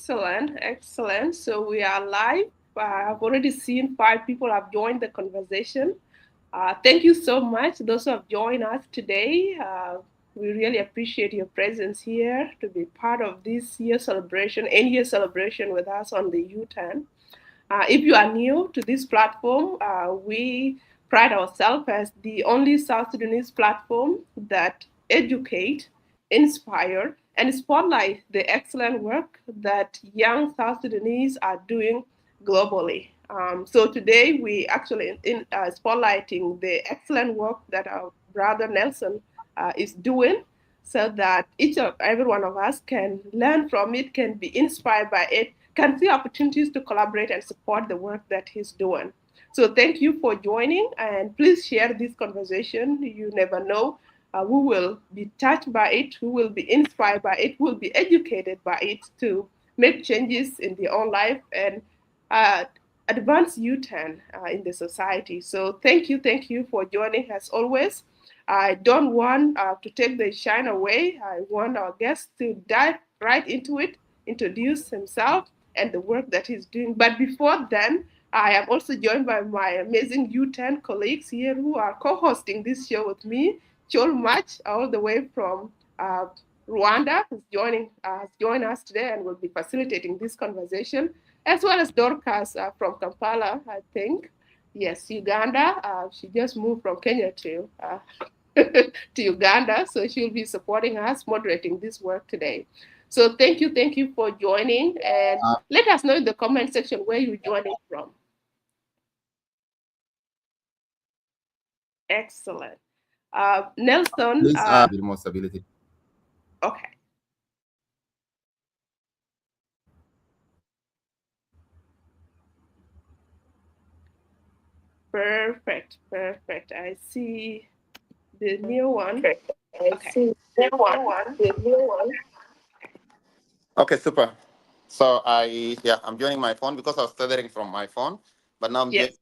Excellent, excellent. So we are live. I've already seen 5 people have joined the conversation. Thank you so much, those who have joined us today. We really appreciate your presence here to be part of this year celebration, end year celebration with us on the U10. If you are new to this platform, we pride ourselves as the only South Sudanese platform that educate, inspire, and spotlight the excellent work that young South Sudanese are doing globally. So today we actually in spotlighting the excellent work that our brother Nelson is doing, so that each of every one of us can learn from it, can be inspired by it, can see opportunities to collaborate and support the work that he's doing. So thank you for joining, and please share this conversation. You never know who will be touched by it, who will be inspired by it, who will be educated by it to make changes in their own life and uh, advance U10 in the society. So thank you for joining as always. I don't want to take the shine away. I want our guest to dive right into it, introduce himself and the work that he's doing. But before then, I am also joined by my amazing U10 colleagues here who are co-hosting this show with me. Chol Mach, all the way from Rwanda, has joined us today and will be facilitating this conversation, as well as Dorcas from Kampala, I think. Yes, Uganda. She just moved from Kenya to Uganda, so she'll be supporting us, moderating this work today. So thank you for joining, and let us know in the comment section where you're joining from. Excellent. Nelson. Please, with more stability. Okay. Perfect. Perfect. I see the new one. Okay. The new one. Okay, super. So I'm joining my phone because I was tethering from my phone, but now I'm Yes.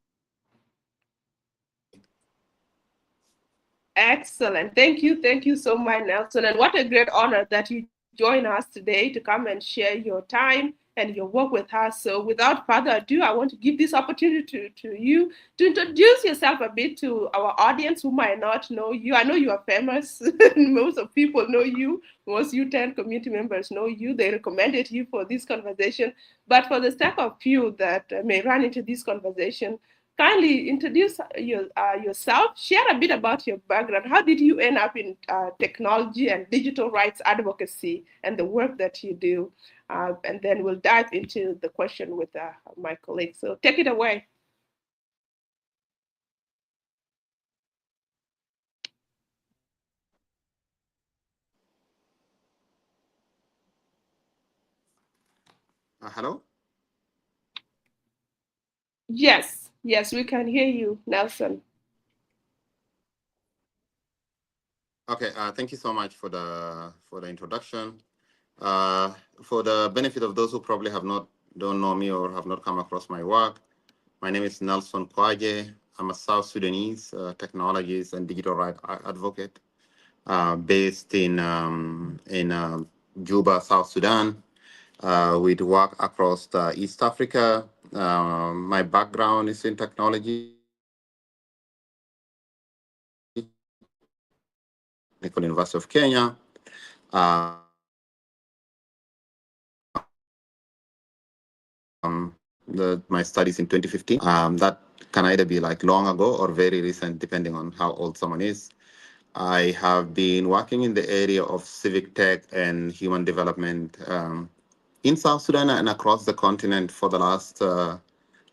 Excellent. Thank you so much, Nelson. And what a great honor that you join us today to come and share your time and your work with us. So without further ado, I want to give this opportunity to you to introduce yourself a bit to our audience who might not know you. I know you are famous. Most of people know you. Most U10 community members know you. They recommended you for this conversation. But for the sake of few that may run into this conversation, kindly introduce yourself, share a bit about your background. How did you end up in technology and digital rights advocacy and the work that you do? And then we'll dive into the question with my colleagues. So take it away. Hello? Yes, we can hear you, Nelson. Okay, thank you so much for the introduction. For the benefit of those who probably don't know me or have not come across my work, my name is Nelson Kwaje. I'm a South Sudanese technologist and digital rights advocate based in Juba, South Sudan. We work across East Africa. My background is in technology. University of Kenya. My studies in 2015. That can either be like long ago or very recent, depending on how old someone is. I have been working in the area of civic tech and human development in South Sudan and across the continent for the last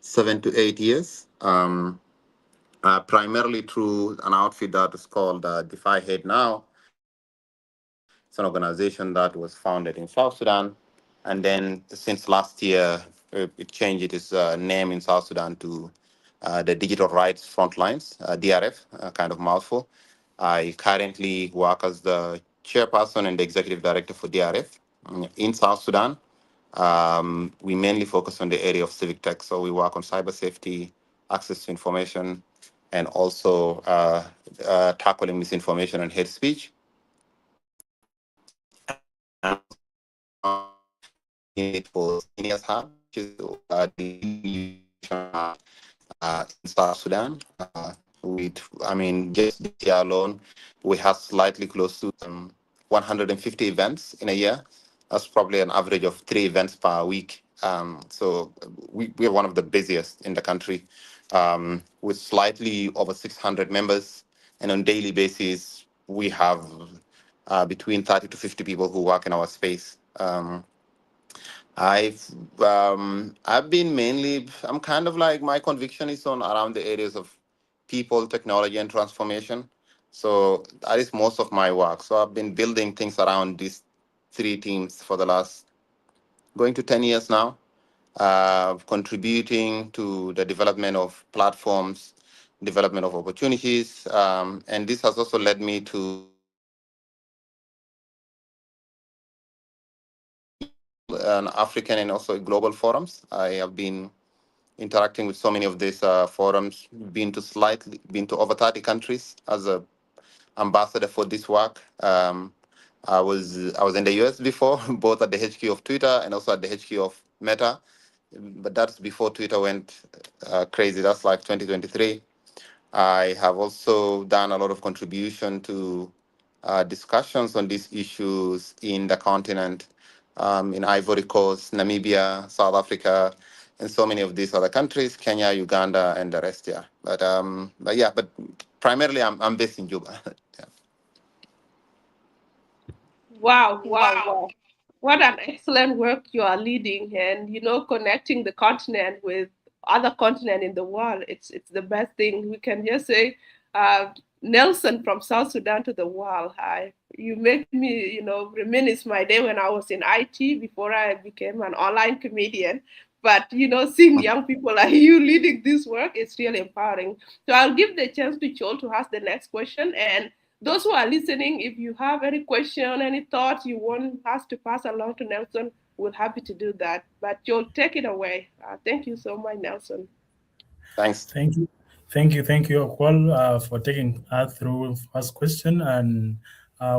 7 to 8 years, primarily through an outfit that is called Defy Hate Now. It's an organization that was founded in South Sudan. And then since last year, it changed its name in South Sudan to the Digital Rights Frontlines, DRF, kind of mouthful. I currently work as the chairperson and the executive director for DRF in South Sudan. We mainly focus on the area of civic tech, so we work on cyber safety, access to information, and also tackling misinformation and hate speech. It for Seniors Hub, which is the in South Sudan. I mean, just this year alone, we have slightly close to 150 events in a year. That's probably an average of 3 events per week. So we are one of the busiest in the country, with slightly over 600 members. And on daily basis, we have between 30 to 50 people who work in our space. I've been mainly, I'm kind of like, my conviction is on around the areas of people, technology, and transformation. So that is most of my work. So I've been building things around these three teams for the last going to 10 years now, contributing to the development of platforms, development of opportunities. And this has also led me to an African and also global forums. I have been interacting with so many of these forums, been to over 30 countries as a ambassador for this work. I was in the US before, both at the HQ of Twitter and also at the HQ of Meta, but that's before Twitter went crazy. That's like 2023. I have also done a lot of contribution to discussions on these issues in the continent, in Ivory Coast, Namibia, South Africa, and so many of these other countries, Kenya, Uganda, and the rest. Yeah, but primarily I'm based in Juba. Yeah. Wow, wow, wow. What an excellent work you are leading, and connecting the continent with other continent in the world. It's the best thing we can just say. Uh, Nelson from South Sudan to the world. You make me, reminisce my day when I was in IT before I became an online comedian. But seeing young people like you leading this work, it's really empowering. So I'll give the chance to Chol to ask the next question, and those who are listening, if you have any question, any thought you want us to pass along to Nelson, we're happy to do that. But you'll take it away. Thank you so much, Nelson. Thanks. Thank you. Thank you, Akwal, for taking us through first question. And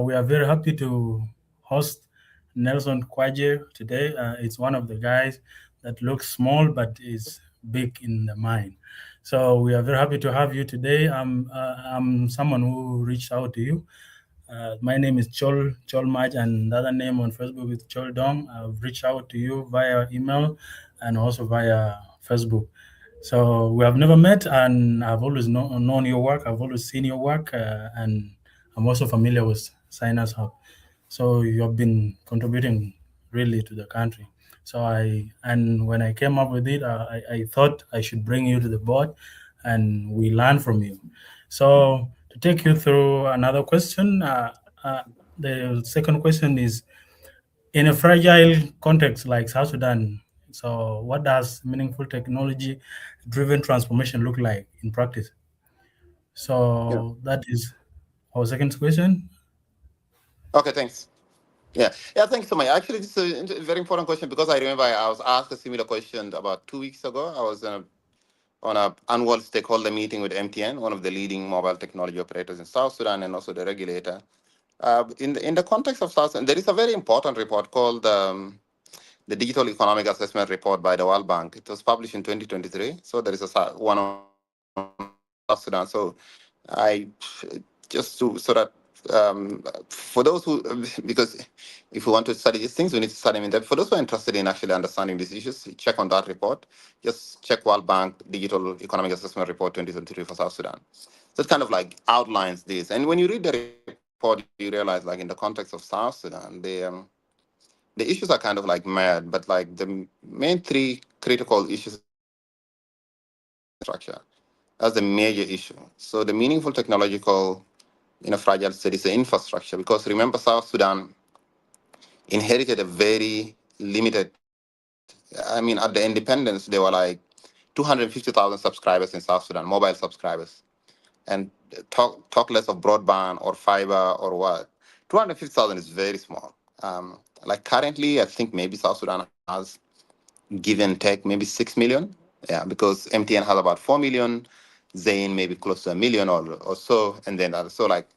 we are very happy to host Nelson Kwaje today. It's one of the guys that looks small but is big in the mind. So we are very happy to have you today. I'm someone who reached out to you. My name is Chol Maj, and the other name on Facebook is Chol Dong. I've reached out to you via email and also via Facebook. So we have never met, and I've always known your work. I've always seen your work, and I'm also familiar with Sinus Hub. So you have been contributing really to the country. And when I came up with it, I thought I should bring you to the board, and we learn from you. So to take you through another question, the second question is, in a fragile context like South Sudan, so what does meaningful technology driven transformation look like in practice? Yeah. So that is our second question. Okay. Thanks. Yeah. Thanks so much. Actually, this is a very important question because I remember I was asked a similar question about 2 weeks ago. I was on a annual stakeholder meeting with MTN, one of the leading mobile technology operators in South Sudan, and also the regulator. In the context of South Sudan, there is a very important report called the Digital Economic Assessment Report by the World Bank. It was published in 2023. So there is one on South Sudan. So I just to so that for those who, because if we want to study these things, we need to study them in depth. For those who are interested in actually understanding these issues, check on that report. Just check World Bank Digital Economic Assessment Report 2023 for South Sudan. So it kind of like outlines this. And when you read the report, you realize, like, in the context of South Sudan, the issues are kind of like mad, but like the main three critical issues structure. That's the major issue. So the meaningful technological in a fragile state is the infrastructure, because remember, South Sudan inherited a very limited I mean, at the independence, there were like 250,000 subscribers in South Sudan, mobile subscribers. And talk less of broadband or fiber or what. 250,000 is very small. Like currently, I think maybe South Sudan has give and take maybe 6 million. Yeah, because MTN has about 4 million, Zain maybe close to a million or so, and then so like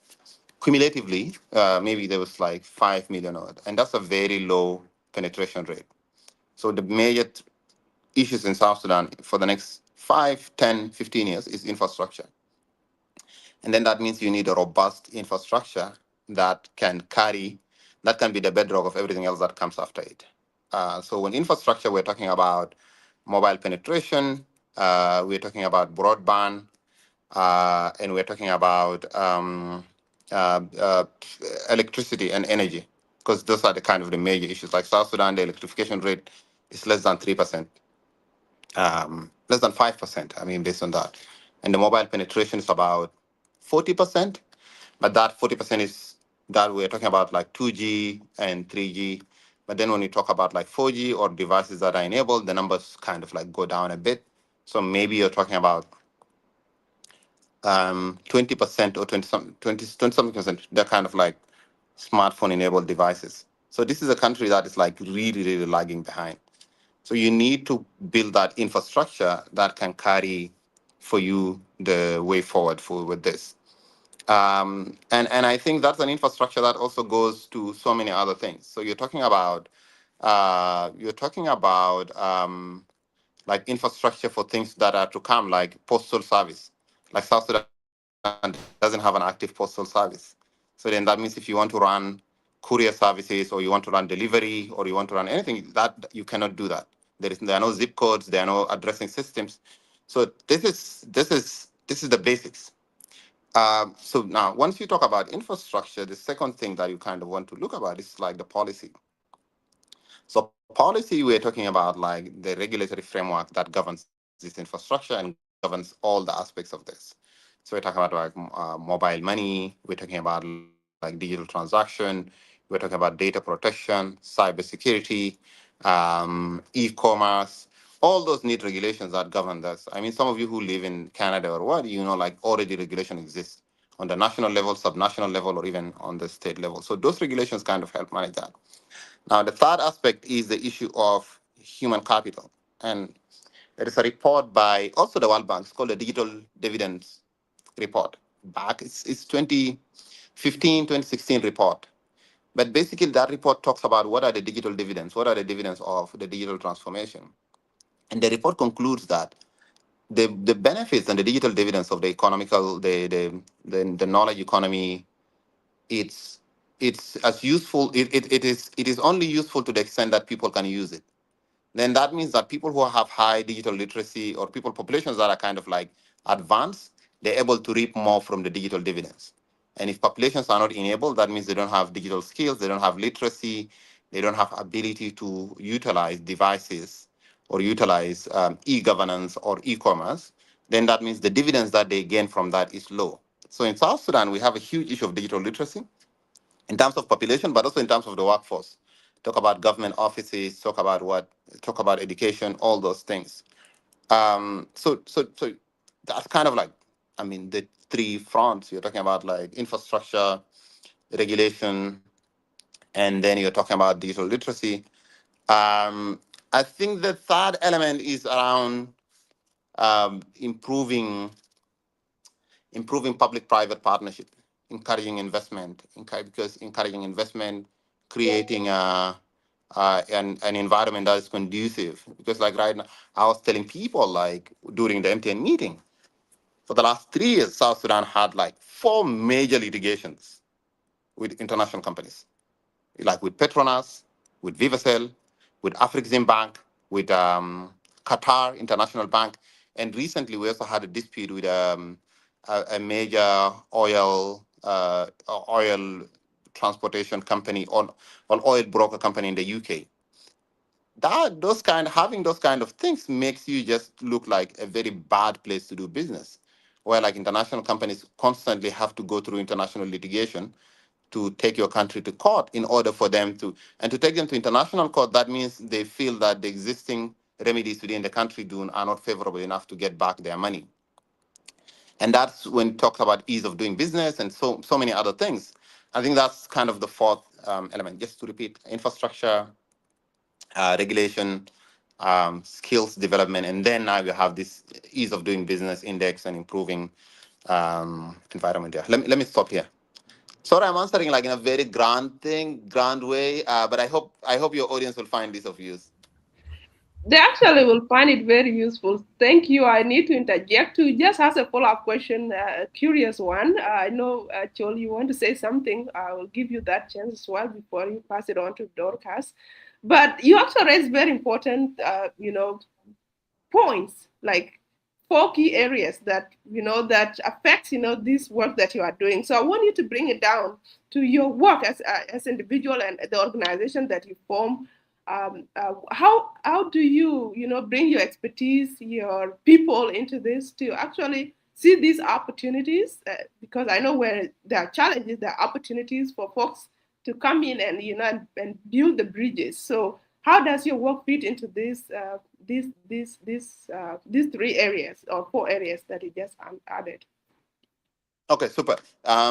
cumulatively, maybe there was like 5 million, and that's a very low penetration rate. So the major issues in South Sudan for the next 5, 10, 15 years is infrastructure. And then that means you need a robust infrastructure that can carry, that can be the bedrock of everything else that comes after it. So when infrastructure, we're talking about mobile penetration, we're talking about broadband, and we're talking about uh, uh, electricity and energy, because those are the kind of the major issues. Like South Sudan, the electrification rate is less than 3%, less than 5%. I mean, based on that, and the mobile penetration is about 40%. But that 40% is that we're talking about like 2G and 3G. But then when you talk about like 4G or devices that are enabled, the numbers kind of like go down a bit. So maybe you're talking about 20% or 20 something percent. They're kind of like smartphone enabled devices. So this is a country that is like really, really lagging behind. So you need to build that infrastructure that can carry for you the way forward for with this. And I think that's an infrastructure that also goes to so many other things. So you're talking about like infrastructure for things that are to come, like postal service. Like South Sudan doesn't have an active postal service. So then that means if you want to run courier services, or you want to run delivery, or you want to run anything, that you cannot do that. There are no zip codes, there are no addressing systems. So this is the basics. So now, once you talk about infrastructure, the second thing that you kind of want to look about is like the policy. So policy, we're talking about like the regulatory framework that governs this infrastructure and governs all the aspects of this. So we're talking about like mobile money. We're talking about like digital transaction. We're talking about data protection, cybersecurity, e-commerce. All those need regulations that govern this. I mean, some of you who live in Canada or what, like already regulation exists on the national level, subnational level, or even on the state level. So those regulations kind of help manage that. Now, the third aspect is the issue of human capital. And there is a report by also the World Bank. It's called the Digital Dividends Report. It's 2015, 2016 report. But basically, that report talks about what are the digital dividends, what are the dividends of the digital transformation. And the report concludes that the benefits and the digital dividends of the economical, the knowledge economy, it's it's as useful. It is only useful to the extent that people can use it. Then that means that people who have high digital literacy or people populations that are kind of like advanced, they're able to reap more from the digital dividends. And if populations are not enabled, that means they don't have digital skills, they don't have literacy, they don't have ability to utilize devices or utilize e-governance or e-commerce. Then that means the dividends that they gain from that is low. So in South Sudan, we have a huge issue of digital literacy in terms of population, but also in terms of the workforce. Talk about government offices, talk about education, all those things. So that's kind of like, I mean, the three fronts you're talking about, like infrastructure, regulation, and then you're talking about digital literacy. I think the third element is around improving public-private partnership, encouraging investment, because encouraging investment, creating an environment that is conducive. Because like right now, I was telling people like during the MTN meeting, for the last 3 years, South Sudan had like 4 major litigations with international companies, like with Petronas, with Vivacel, with Afrexim Bank, with Qatar International Bank, and recently we also had a dispute with a major oil transportation company or oil broker company in the UK. Having those kind of things makes you just look like a very bad place to do business, where like international companies constantly have to go through international litigation to take your country to court in order for them to, and to take them to international court, that means they feel that the existing remedies within the country are not favorable enough to get back their money. And that's when it talks about ease of doing business and so many other things. I think that's kind of the fourth element. Just to repeat, infrastructure, regulation, skills development, and then now you have this ease of doing business index and improving environment. Yeah. Let me stop here. Sorry, I'm answering like in a very grand way, but I hope your audience will find this of use. They actually will find it very useful. Thank you. I need to interject to just ask a follow up question, a curious one. I know, Chol, you want to say something. I will give you that chance as well before you pass it on to Dorcas. But you also raised very important, points like four key areas that that affects this work that you are doing. So I want you to bring it down to your work as individual and the organization that you form. How do you bring your expertise, your people into this to actually see these opportunities, because I know where there are challenges, there are opportunities for folks to come in and and build the bridges. So how does your work fit into these three areas or four areas that you just added? Okay, super.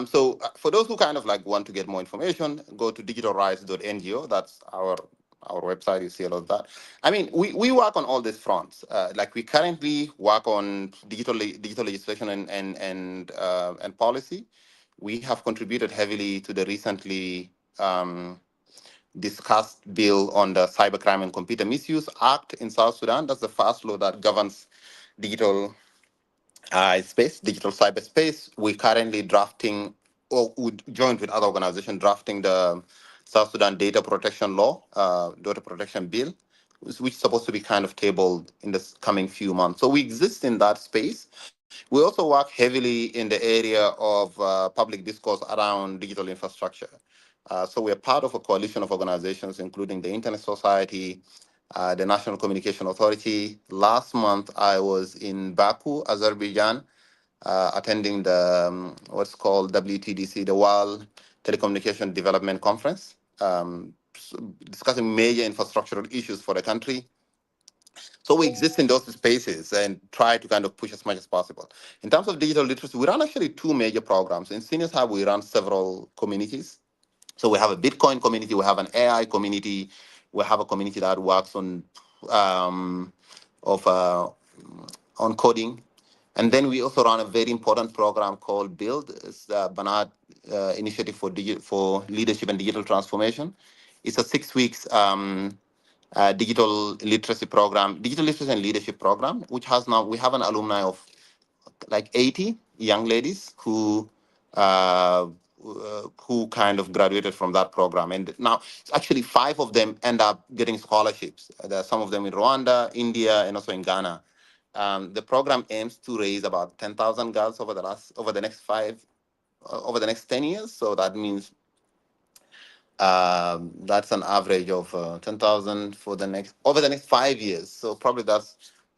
So for those who kind of like want to get more information, go to digitalrights.ngo. That's our website. You see a lot of that. I mean, we work on all these fronts. Like we currently work on digital legislation and policy. We have contributed heavily to the recently discussed bill on the Cybercrime and Computer Misuse Act in South Sudan. That's the first law that governs digital digital cyberspace. We're currently drafting, or we joined with other organizations drafting the South Sudan Data Protection Law, Data Protection Bill, which is supposed to be kind of tabled in the coming few months. So we exist in that space. We also work heavily in the area of public discourse around digital infrastructure. So we're part of a coalition of organizations, including the Internet Society, the National Communication Authority. Last month, I was in Baku, Azerbaijan, attending the what's called WTDC, the World Telecommunication Development Conference, discussing major infrastructural issues for the country. So we exist in those spaces and try to kind of push as much as possible. In terms of digital literacy, we run actually two major programs. In Seniors Hub, we run several communities. So we have a Bitcoin community, we have an AI community, we have a community that works um, of on coding, and then we also run a very important program called Build. It's the Banat Initiative for Leadership and Digital Transformation. It's a 6 weeks digital literacy and leadership program, which has now we have an alumni of like 80 young ladies uh, who kind of graduated from that program. And now, actually, 5 of them end up getting scholarships. There are some of them in Rwanda, India, and also in Ghana. The program aims to raise about 10,000 girls over the next 10 years. So that means that's an average of 10,000 for the next over the next 5 years. So probably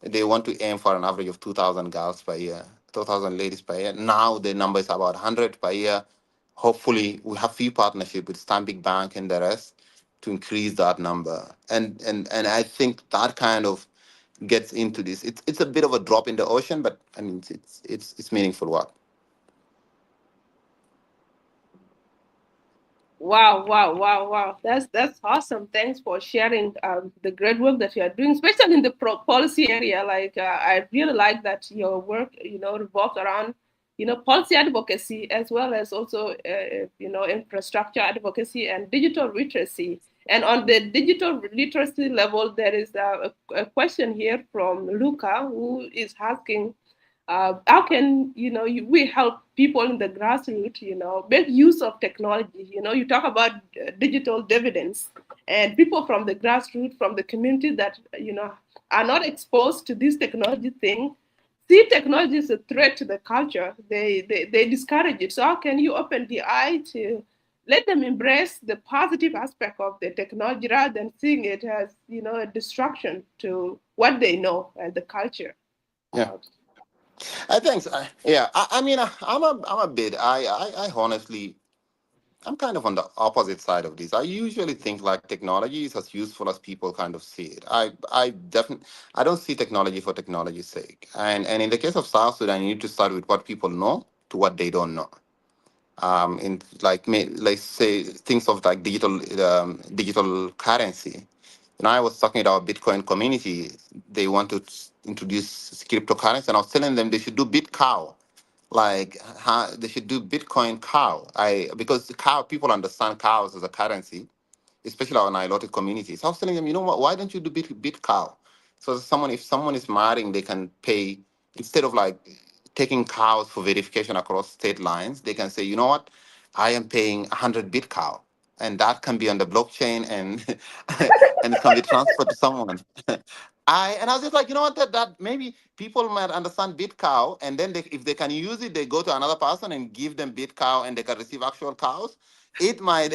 they want to aim for an average of 2,000 girls per year, 2,000 ladies per year. Now the number is about 100 per year. Hopefully, we have few partnership with Stanbic Bank and the rest to increase that number. And I think that kind of gets into this. It's a bit of a drop in the ocean, but I mean it's meaningful work. Wow, wow, wow, wow. That's awesome. Thanks for sharing the great work that you are doing, especially in the policy area. Like I really like that your work, revolves around, policy advocacy as well as also, infrastructure advocacy and digital literacy. And on the digital literacy level, there is a question here from Luca who is asking, how can we help people in the grassroots make use of technology. You talk about digital dividends, and people from the grassroots, from the community that are not exposed to this technology thing, see technology as a threat to the culture. They discourage it. So how can you open the eye to let them embrace the positive aspect of the technology rather than seeing it as a distraction to what they know as the culture? Yeah. uh, I think so. Yeah. I mean, I'm a bit. I honestly I'm kind of on the opposite side of this. I usually think like technology is as useful as people kind of see it. I definitely I don't see technology for technology's sake. And in the case of South Sudan, you need to start with what people know to what they don't know. In like let's say things of like digital currency. I was talking about Bitcoin community. They want to introduce cryptocurrency, and I was telling them they should do BitCow, like they should do Bitcoin cow. Because the cow, people understand cows as a currency, especially our Nilotic communities. I was telling them, you know what? Why don't you do bit cow? So if someone is marrying, they can pay instead of like taking cows for verification across state lines. They can say, you know what? I am paying 100 bit cow, and that can be on the blockchain and and it can be transferred to someone. I was just like, you know what? That maybe people might understand bit cow, and then if they can use it, they go to another person and give them bit cow, and they can receive actual cows. It might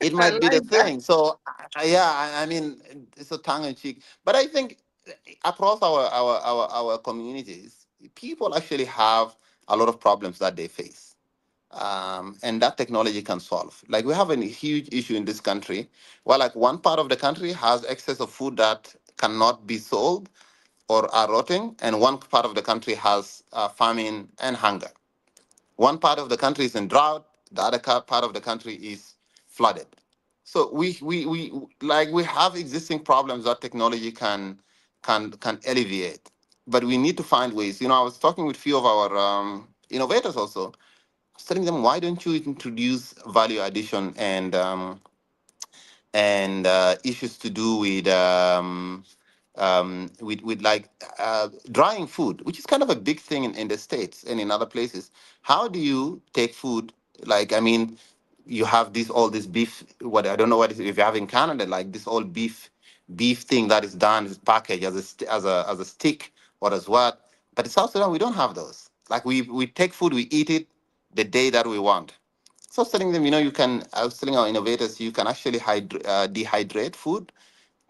it I might be the like that. thing. So yeah, I mean, it's a tongue in cheek, but I think across our communities, people actually have a lot of problems that they face, and that technology can solve. Like we have a huge issue in this country, where like one part of the country has excess of food that cannot be sold or are rotting, and one part of the country has famine and hunger. One part of the country is in drought, the other part of the country is flooded. So we have existing problems that technology can alleviate, but we need to find ways. I was talking with a few of our innovators also. I was telling them, why don't you introduce value addition and issues to do with like drying food, which is kind of a big thing in the States and in other places. How do you take food? Like, I mean, you have all this beef. What I don't know what if you have in Canada, like this all beef thing that is done is packaged as a stick or as what. But in South Sudan, we don't have those. Like we take food, we eat it the day that we want. So I was telling them, I was telling our innovators, you can actually dehydrate food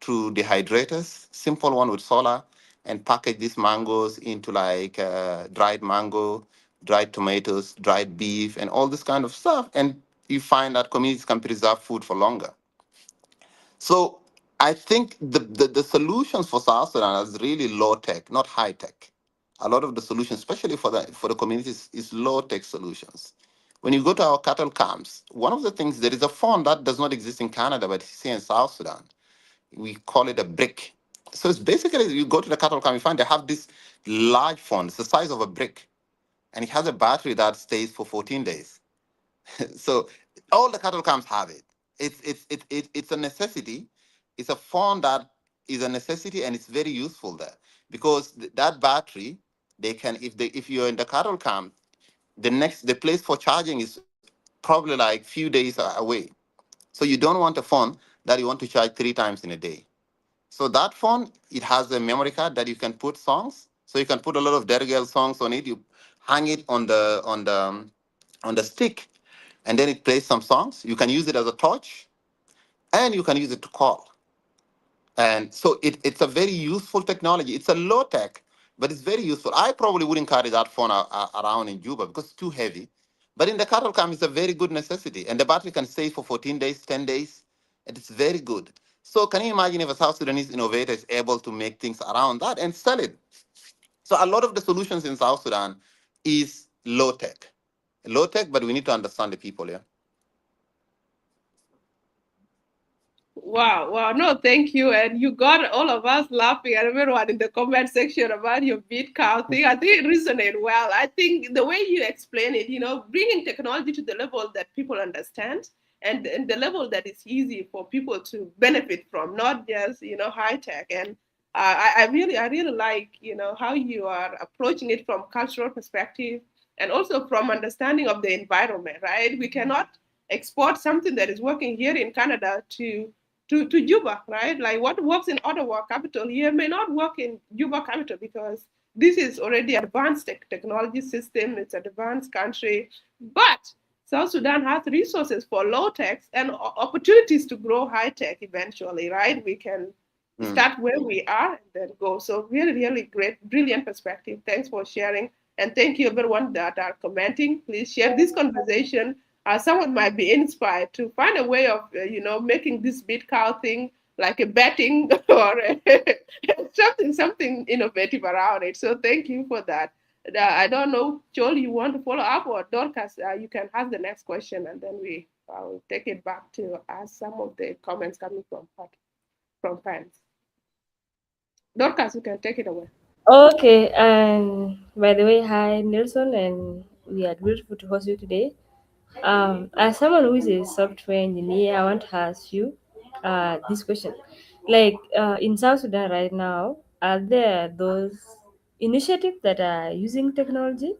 through dehydrators, simple one with solar, and package these mangoes into like dried mango, dried tomatoes, dried beef, and all this kind of stuff. And you find that communities can preserve food for longer. So I think the solutions for South Sudan is really low tech, not high tech. A lot of the solutions, especially for the communities, is low tech solutions. When you go to our cattle camps, one of the things, there is a fund that does not exist in Canada, but it's here in South Sudan. We call it a brick. So it's basically, you go to the cattle camp, you find they have this large fund, it's the size of a brick, and it has a battery that stays for 14 days. So all the cattle camps have it. It's a necessity. It's a phone that is a necessity, and it's very useful there because that battery, they can, if you're in the cattle camp, the place for charging is probably like few days away. So you don't want a phone that you want to charge 3 times in a day. So that phone, it has a memory card that you can put songs. So you can put a lot of Dergel songs on it. You hang it on the stick, and then it plays some songs. You can use it as a torch, and you can use it to call. And so it's a very useful technology. It's a low tech, but it's very useful. I probably wouldn't carry that phone around in Juba because it's too heavy. But in the cattle camp, it's a very good necessity. And the battery can stay for 14 days, 10 days, and it's very good. So can you imagine if a South Sudanese innovator is able to make things around that and sell it? So a lot of the solutions in South Sudan is low tech. Low tech, but we need to understand the people, yeah. Wow, wow. No, thank you. And you got all of us laughing and everyone in the comment section about your beat cow thing. I think it resonated well. I think the way you explain it, bringing technology to the level that people understand and the level that is easy for people to benefit from, not just, high tech. And I really like, how you are approaching it from cultural perspective and also from understanding of the environment, right? We cannot export something that is working here in Canada to Juba, right? Like what works in Ottawa capital here may not work in Juba capital because this is already advanced technology system. It's an advanced country, but South Sudan has resources for low tech and opportunities to grow high tech eventually, right? We can Mm. start where we are and then go. So really, really great, brilliant perspective. Thanks for sharing. And thank you everyone that are commenting. Please share this conversation someone might be inspired to find a way of, making this beat cow thing like a betting or something innovative around it. So thank you for that. I don't know, Joel, you want to follow up, or Dorcas, you can ask the next question, and then we will take it back to ask some of the comments coming from fans. Dorcas, you can take it away. Okay, and by the way, hi Nelson, and we are grateful to host you today. As someone who is a software engineer, I want to ask you this question. Like in South Sudan right now, are there those initiatives that are using technology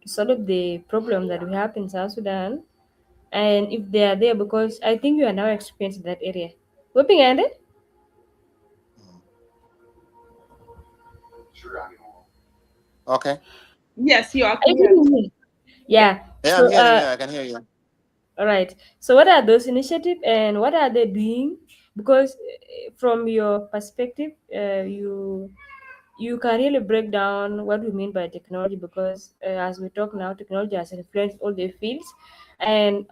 to solve the problem that we have in South Sudan? And if they are there, because I think you are now experienced in that area. Whipping and Okay. Yes, you are are you clear. getting me? Yeah. Yeah. Yeah, I'm So hearing you. I can hear you. all right. So, what are those initiatives and what are they doing? Because from your perspective, you can really break down what we mean by technology. Because as we talk now, technology has influenced all the fields. And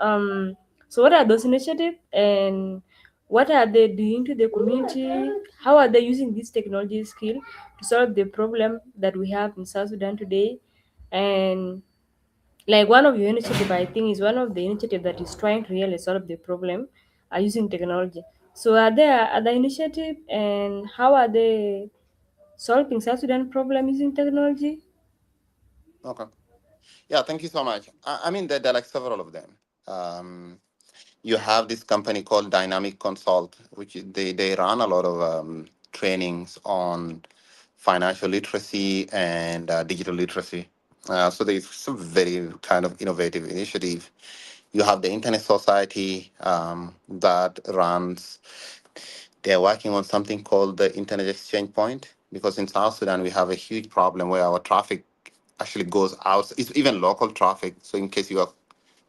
so, what are those initiatives and what are they doing to the community? How are they using this technology skill to solve the problem that we have in South Sudan today? And like one of your initiative, I think, is one of the initiative that is trying to really solve the problem using technology. So are there other initiative and how are they solving South Sudan problem using technology? Okay. Yeah, thank you so much. I mean, there are like several of them. Um, you have this company called Dynamic Consult, which they run a lot of trainings on financial literacy and digital literacy. So there's a very kind of innovative initiative. You have the Internet Society that runs. They're working on something called the Internet Exchange Point, because in South Sudan we have a huge problem where our traffic actually goes out. It's even local traffic. So in case you are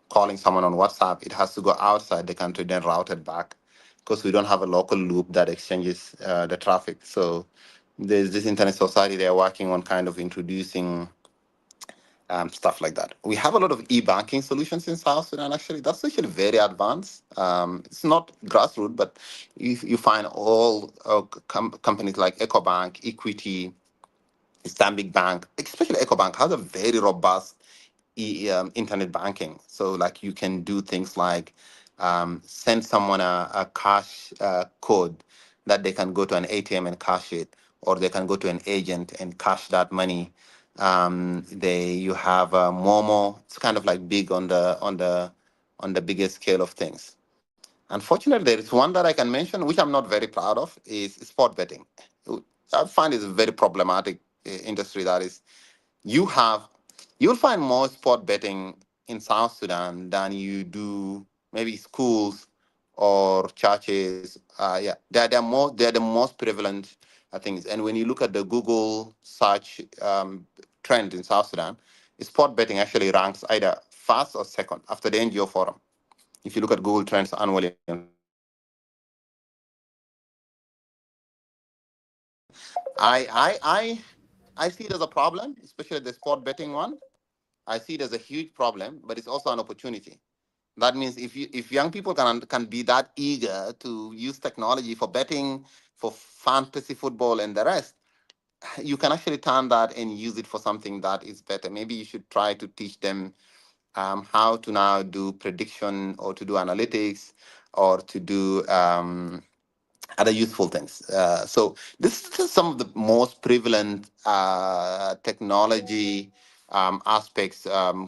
calling someone on WhatsApp, it has to go outside the country, then route it back, because we don't have a local loop that exchanges the traffic. So there's this Internet Society. They're working on kind of introducing stuff like that. We have a lot of e-banking solutions in South Sudan. Actually, that's actually very advanced. It's not grassroots, but you find all companies like EcoBank, Equity, Stanbic Bank, especially EcoBank, has a very robust internet banking. So, like, you can do things like send someone a cash code that they can go to an ATM and cash it, or they can go to an agent and cash that money. They You have Momo. It's kind of like big on the biggest scale of things. Unfortunately, there is one that I can mention, which I'm not very proud of, is sport betting. I find it's a very problematic industry. That is, you have you'll find more sport betting in South Sudan than you do maybe schools or churches. Yeah, they're the most prevalent things. And when you look at the Google search trend in South Sudan, sport betting actually ranks either first or second after the NGO forum. If you look at Google Trends annually in South Sudan, sport betting ranks second. I see it as a problem, especially the sport betting one. I see it as a huge problem, but it's also an opportunity. That means if young people can be that eager to use technology for betting, for fantasy football, and the rest, you can actually turn that and use it for something that is better. Maybe you should try to teach them how to now do prediction or to do analytics or to do other useful things. So this is just some of the most prevalent technology aspects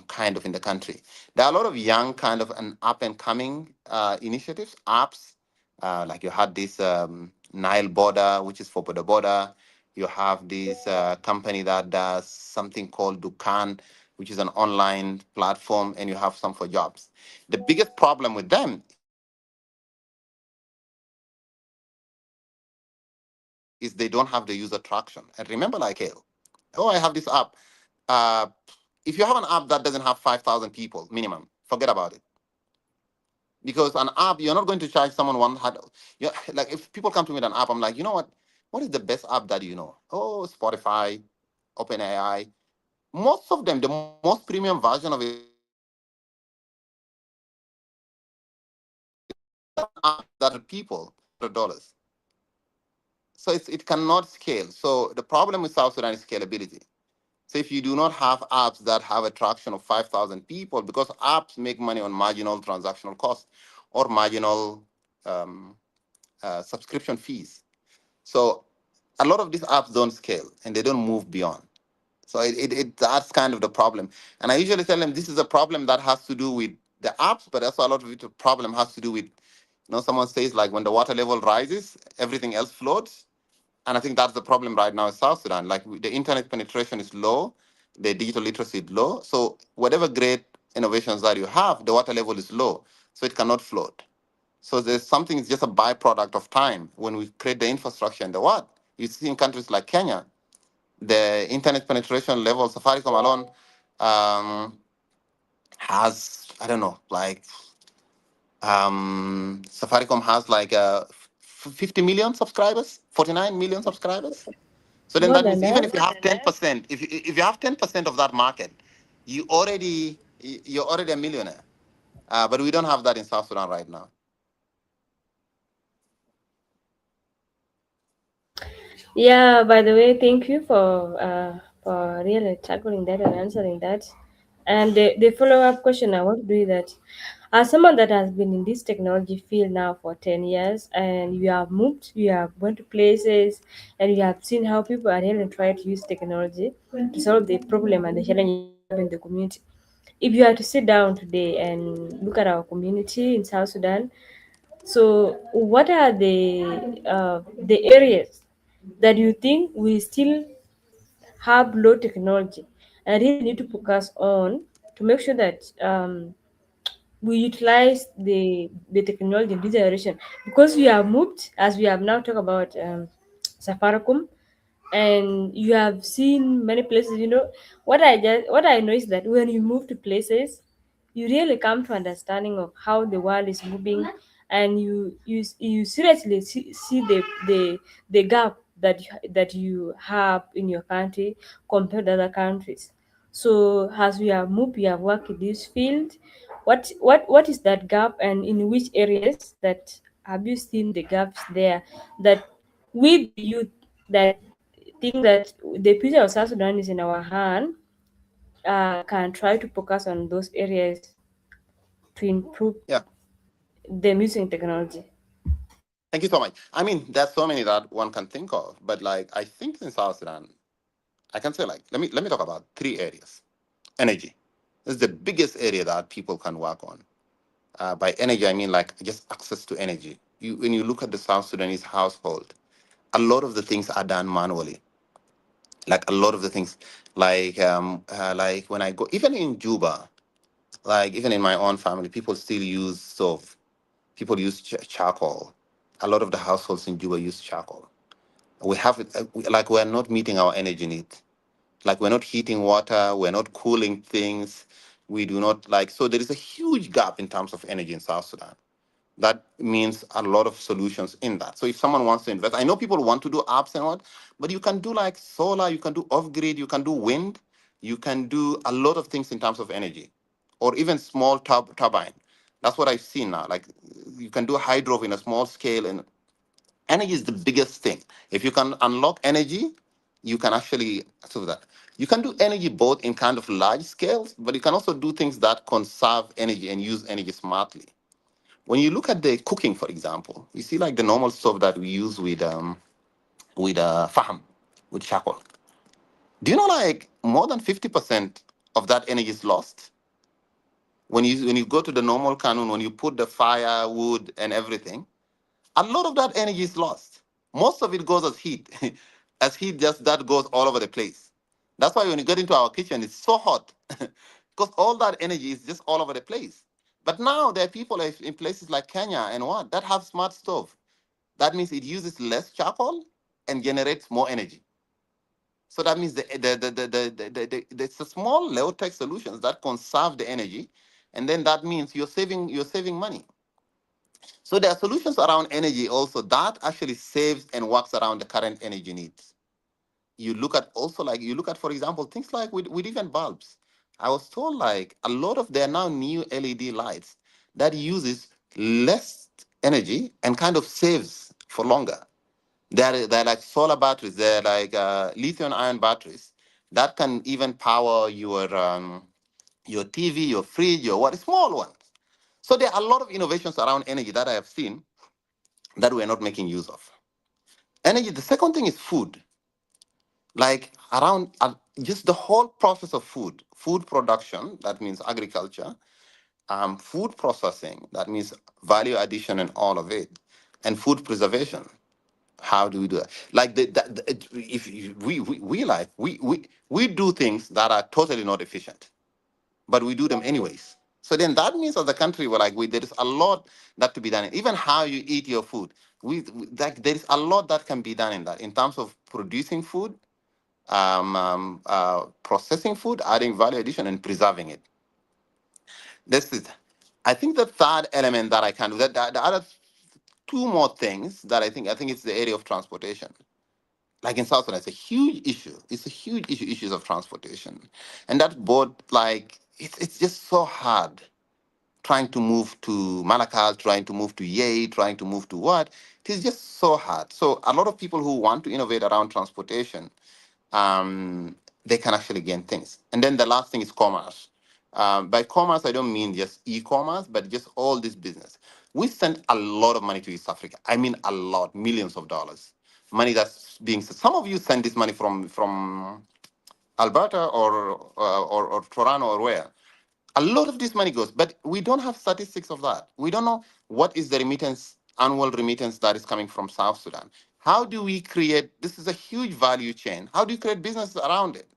kind of in the country. There are a lot of young kind of and up and coming initiatives, apps. Like you had this Nile Border, which is for border border. You have this company that does something called Dukan, which is an online platform, and you have some for jobs. The biggest problem with them is they don't have the user traction. And remember, like most of them, the most prevalent is they don't have the user traction. And remember, like scale. Oh, I have this app. Uh, if you have an app that doesn't have 5,000 people minimum, forget about it. Because an app, you're not going to charge someone 100. Like if people come to me with an app, I'm like, you know what? What is the best app that you know? Oh, Spotify, OpenAI. Most of them, the most premium version of it is 100 dollars. apps that are people $100. So it cannot scale. So the problem with South Sudan is scalability. So if you do not have apps that have a traction of 5,000 people, because apps make money on marginal transactional cost or marginal um, subscription fees. So a lot of these apps don't scale and they don't move beyond. So that's kind of the problem. And I usually tell them this is a problem that has to do with the apps, but also a lot of it, the problem has to do with, someone says like when the water level rises, everything else floats. And I think that's the problem right now in South Sudan. Like the internet penetration is low, the digital literacy is low. So whatever great innovations that you have, the water level is low, so it cannot float. So there's something, it's just a byproduct of time. When we create the infrastructure and the what, you see in countries like Kenya, the internet penetration level, Safaricom alone has, I don't know, like Safaricom has like 50 million subscribers, 49 million subscribers. So then More that than means even that. if you have 10%, if you have 10% of that market, you're already a millionaire. But we don't have that in South Sudan right now. Yeah, by the way, thank you for really tackling that and answering that. And the follow-up question I want to do is that as someone that has been in this technology field now for 10 years and you have moved, you have went to places and you have seen how people are really trying to use technology to solve the problem and the challenges we have in the community. If you had to sit down today and look at our community in South Sudan, so what are the areas that you think we still have low technology and really need to focus on to make sure that we utilize the technology in this generation, because we have moved, as we have now talked about Safaricom, and you have seen many places. What I know is that when you move to places, you really come to understanding of how the world is moving, and you seriously see the gap that you have in your country compared to other countries. So as we have moved, we have worked in this field. What is that gap, and in which areas that have you seen the gaps there, that with the youth that think that the future of South Sudan is in our hand, can try to focus on those areas to improve Yeah. them using technology? Thank you so much. I mean, there's so many that one can think of, but like I think in South Sudan, I can say like let me talk about three areas. Energy. This is the biggest area that people can work on. By energy, I mean like just access to energy. When you look at the South Sudanese household, a lot of the things are done manually. Like a lot of the things, like when I go, even in Juba, like even in my own family, people still use stove. People use charcoal. A lot of the households in Juba use charcoal. We have it, like we're not meeting our energy needs. Like we're not heating water, we're not cooling things. We do not like, so there is a huge gap in terms of energy in South Sudan. That means a lot of solutions in that. So if someone wants to invest, I know people want to do apps and what, but you can do like solar, you can do off grid, you can do wind, you can do a lot of things in terms of energy, or even small turbine. That's what I've seen now. Like you can do hydro in a small scale, and energy is the biggest thing. If you can unlock energy, you can actually solve that. You can do energy both in kind of large scales, but you can also do things that conserve energy and use energy smartly. When you look at the cooking, for example, you see like the normal stove that we use with faham, with charcoal. Do you know like more than 50% of that energy is lost when you go to the normal canon, when you put the firewood and everything, a lot of that energy is lost. Most of it goes as heat, as heat just that goes all over the place. That's why when you get into our kitchen, it's so hot because all that energy is just all over the place. But now there are people in places like Kenya and what that have smart stove. That means it uses less charcoal and generates more energy. So that means it's a small low tech solutions that conserve the energy, and then that means you're saving money. So there are solutions around energy also that actually saves and works around the current energy needs. You look at also like you look at, for example, things like with even bulbs. I was told like a lot of there are now new LED lights that uses less energy and kind of saves for longer. They're like solar batteries. They're like lithium ion batteries that can even power your TV, your fridge, your what small ones. So there are a lot of innovations around energy that I have seen that we're not making use of. Energy. The second thing is food. Like around just the whole process of food production. That means agriculture, food processing. That means value addition and all of it, and food preservation. How do we do that? Like if we like we do things that are totally not efficient, but we do them anyways. So then that means as a country, we're like there is a lot that to be done. Even how you eat your food, like there is a lot that can be done in that in terms of producing food, processing food, adding value addition, and preserving it. This is, I think, the third element that I can do. The other two more things that I think it's the area of transportation. Like in South Sudan, it's a huge issue. It's a huge issue, issues of transportation. And that board, like, it's just so hard trying to move to Malakal, trying to move to Yei, trying to move to what. It is just so hard. So a lot of people who want to innovate around transportation, they can actually gain things. And then the last thing is commerce. By commerce, I don't mean just e-commerce, but just all this business. We send a lot of money to East Africa. I mean a lot, millions of dollars. Money that's being sent. Some of you send this money from Alberta or Toronto or where. A lot of this money goes, but we don't have statistics of that. We don't know what is the remittance, annual remittance that is coming from South Sudan. How do we create, this is a huge value chain. How do you create business around it?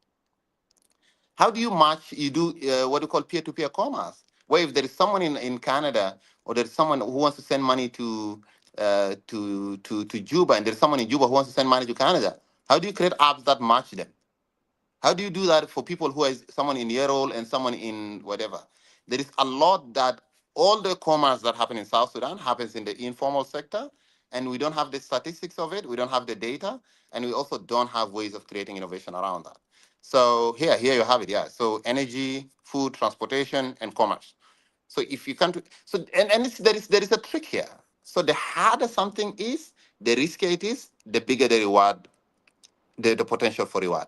How do you match, you do what you call peer-to-peer commerce, where if there is someone in Canada or there's someone who wants to send money to Juba and there's someone in Juba who wants to send money to Canada, how do you create apps that match them? How do you do that for people who is someone in Yerol and someone in whatever? There is a lot that all the commerce that happen in South Sudan happens in the informal sector, and we don't have the statistics of it. We don't have the data, and we also don't have ways of creating innovation around that. So here you have it. Yeah. So energy, food, transportation, and commerce. So if you can't, so and there is a trick here. So the harder something is, the riskier it is, the bigger the reward, the potential for reward.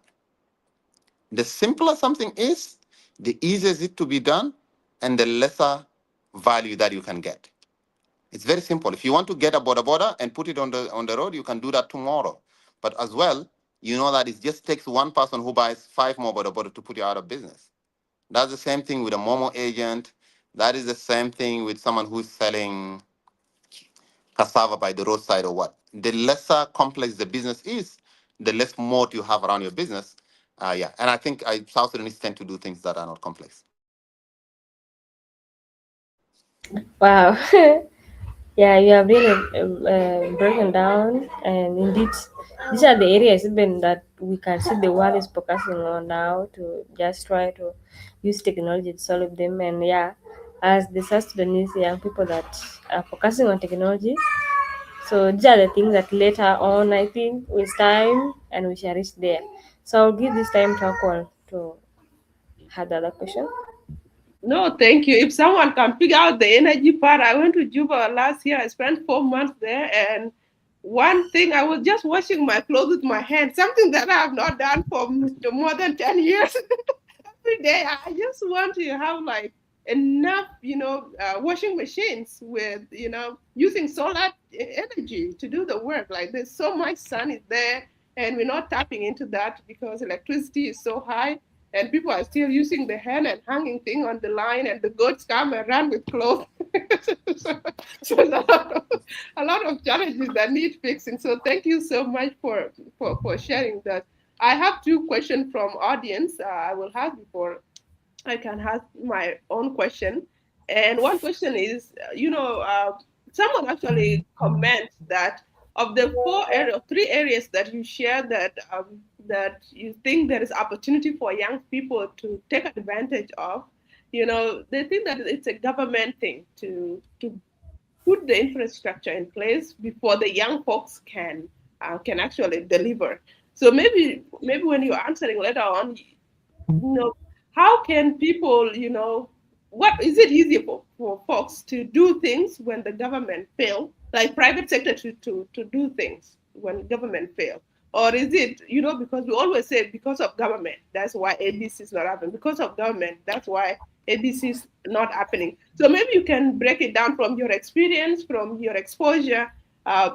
The simpler something is, the easier is it to be done, and the lesser value that you can get. It's very simple. If you want to get a border and put it on the road, you can do that tomorrow. But as well, you know that it just takes one person who buys 5 more border to put you out of business. That's the same thing with a Momo agent. That is the same thing with someone who's selling cassava by the roadside or what. The lesser complex the business is, the less moat you have around your business. Yeah, and I think South Sudanese tend to do things that are not complex. Wow. Yeah, you have really broken down, and indeed, these are the areas even that we can see the world is focusing on now to just try to use technology to solve them. And yeah, as the South Sudanese young people that are focusing on technology, so these are the things that later on, I think, with time, and we shall reach there. So I'll give this time to Akwal to have the other question. No, thank you. If someone can figure out the energy part, I went to Juba last year. I spent 4 months there, and one thing I was just washing my clothes with my hands, something that I have not done for more than 10 years. Every day, I just want to have like enough, washing machines with, using solar energy to do the work. Like there's so much sun is there, and we're not tapping into that because electricity is so high, and people are still using the hand and hanging thing on the line, and the goats come and run with clothes. so, so a lot of challenges that need fixing. So thank you so much for sharing that. I have 2 questions from audience. I will have before I can ask my own question. And one question is, someone actually comments that of the 3 areas that you share that you think there is opportunity for young people to take advantage of, they think that it's a government thing to put the infrastructure in place before the young folks can actually deliver. So maybe when you're answering later on, how can people, what is it easier for folks to do things when the government fail, like private sector to do things when government fail? Or is it, because we always say because of government, that's why ABC is not happening. Because of government, that's why ABC is not happening. So maybe you can break it down from your experience, from your exposure.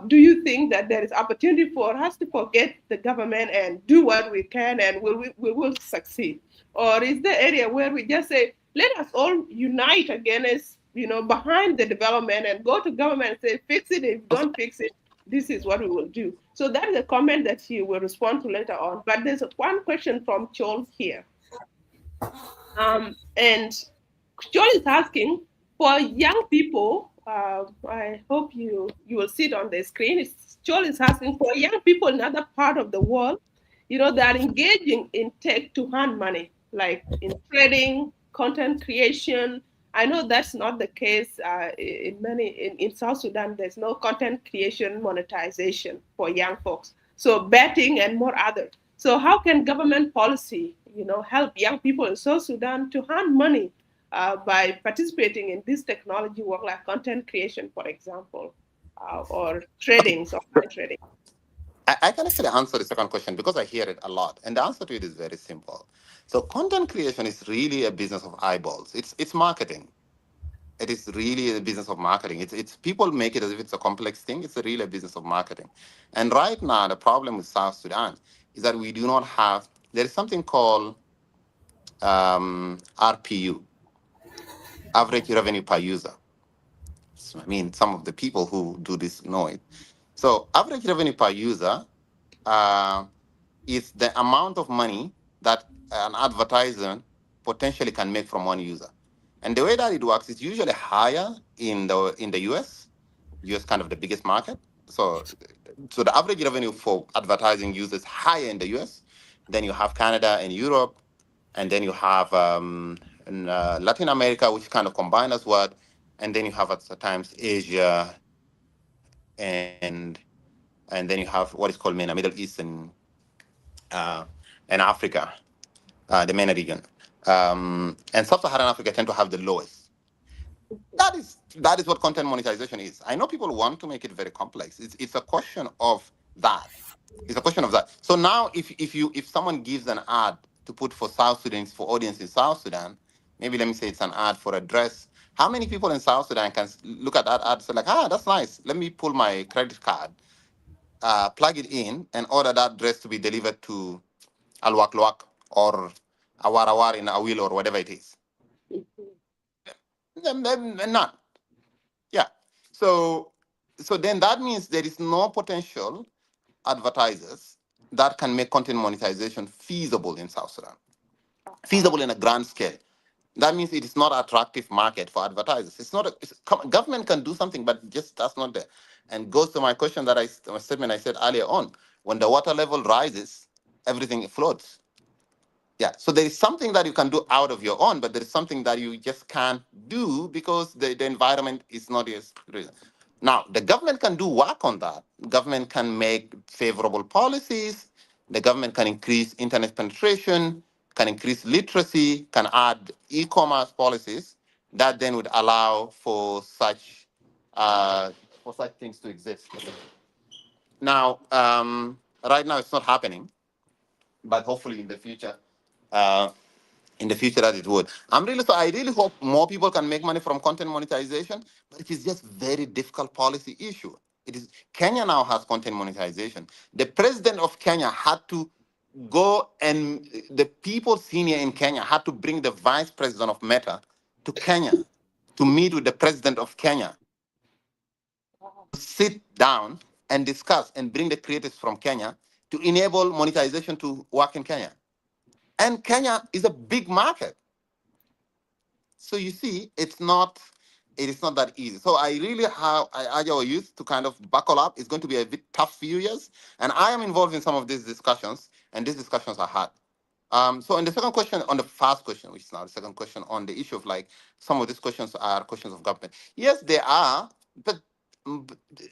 Do you think that there is opportunity for us to forget the government and do what we can and we will succeed? Or is there area where we just say, let us all unite against, behind the development and go to government and say, fix it. If you don't fix it, this is what we will do. So that is a comment that you will respond to later on. But there's one question from Chol here. And Chol is asking for young people. I hope you will see it on the screen. Chol is asking for young people in other part of the world, they are engaging in tech to earn money, like in trading, content creation. I know that's not the case in South Sudan. There's no content creation monetization for young folks. So betting and more others. So how can government policy, help young people in South Sudan to earn money by participating in this technology work, like content creation, for example, or trading, software trading? I can actually answer the second question because I hear it a lot. And the answer to it is very simple. So content creation is really a business of eyeballs. It's marketing. It is really a business of marketing. It's people make it as if it's a complex thing. It's really a business of marketing. And right now, the problem with South Sudan is that we do not have, there is something called RPU, average revenue per user. So, I mean, some of the people who do this know it. So average revenue per user uh, is the amount of money that an advertiser potentially can make from one user. And the way that it works is usually higher in the US. US kind of the biggest market. So the average revenue for advertising users higher in the US. Then you have Canada and Europe, and then you have in, Latin America, which kind of combine as well. And then you have at times Asia and then you have what is called MENA, Middle East and Africa, the MENA region. And Sub-Saharan Africa tend to have the lowest. That is what content monetization is. I know people want to make it very complex. It's a question of that. It's a question of that. So now, if someone gives an ad to put for South Sudan's for audience in South Sudan, maybe let me say it's an ad for a dress. How many people in South Sudan can look at that ad and say like, that's nice. Let me pull my credit card, plug it in, and order that dress to be delivered to Al Waklwak or Awarawar in Awil or whatever it is. None. Yeah. So then that means there is no potential advertisers that can make content monetization feasible in South Sudan, feasible in a grand scale. That means it is not an attractive market for advertisers. It's not. Government can do something, but just that's not there. And goes to my question that my statement I said earlier on. When the water level rises, everything floats. Yeah. So there is something that you can do out of your own, but there is something that you just can't do because the environment is not as real. Now, the government can do work on that. Government can make favorable policies. The government can increase internet penetration, can increase literacy, can add e-commerce policies that then would allow for such things to exist. Now, right now it's not happening, but hopefully uh, in the future that it would. I really hope more people can make money from content monetization, but it is just very difficult policy issue. It is Kenya now has content monetization. The president of Kenya had to go and the people senior in Kenya had to bring the vice president of Meta to Kenya to meet with the president of Kenya, sit down and discuss and bring the creators from Kenya to enable monetization to work in Kenya. And Kenya is a big market. So you see, it is not that easy. So I urge our youth to kind of buckle up. It's going to be a bit tough few years. And I am involved in some of these discussions, and these discussions are hard. So on the second question, on the first question, which is now the second question on the issue of like some of these questions are questions of government. Yes, they are, but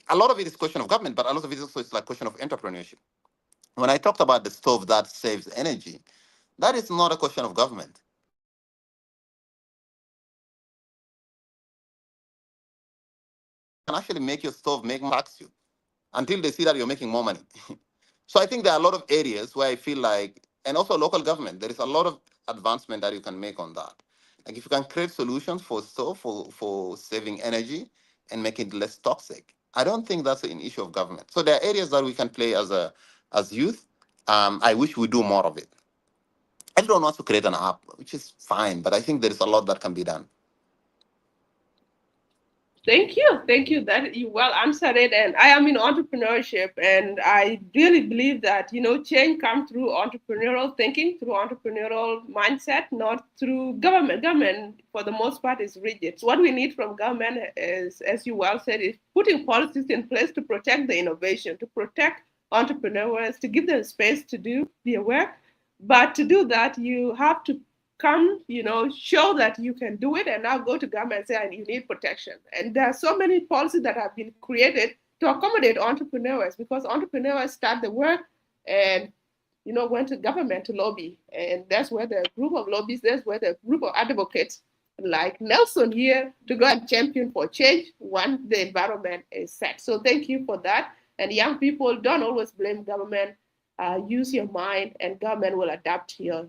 a lot of it is question of government, but a lot of it also is like question of entrepreneurship. When I talked about the stove that saves energy, that is not a question of government. can actually make your stove make tax you until they see that you're making more money. So I think there are a lot of areas where I feel like, and also local government, there is a lot of advancement that you can make on that. Like if you can create solutions for stove for saving energy and make it less toxic, I don't think that's an issue of government. So there are areas that we can play as youth. I wish we do more of it. Everyone wants to create an app, which is fine, but I think there is a lot that can be done. Thank you. That you well answered it. And I am in entrepreneurship, and I really believe that change comes through entrepreneurial thinking, through entrepreneurial mindset, not through government. Government, for the most part, is rigid. So what we need from government is, as you well said, is putting policies in place to protect the innovation, to protect entrepreneurs, to give them space to do their work. But to do that, you have to come, show that you can do it, and now go to government and say you need protection. And there are so many policies that have been created to accommodate entrepreneurs, because entrepreneurs start the work and went to government to lobby, and that's where the group of lobbyists, that's where the group of advocates like Nelson here to go and champion for change once the environment is set. So thank you for that. And young people, don't always blame government. Use your mind, and government will adapt to your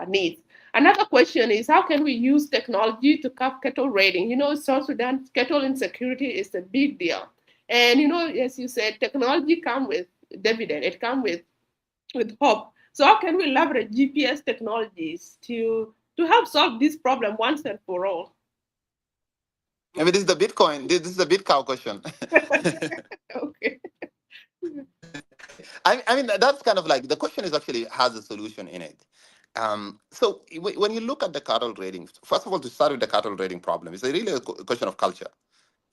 needs. Another question is, how can we use technology to curb cattle raiding? South Sudan cattle insecurity is a big deal. And, as you said, technology comes with dividend. It comes with hope. So how can we leverage GPS technologies to help solve this problem once and for all? I mean, this is the Bitcoin. This is the Bitcoin question. Okay. I mean, that's kind of like the question is actually has a solution in it. So when you look at the cattle raiding, first of all, to start with the cattle raiding problem, it's really a question of culture.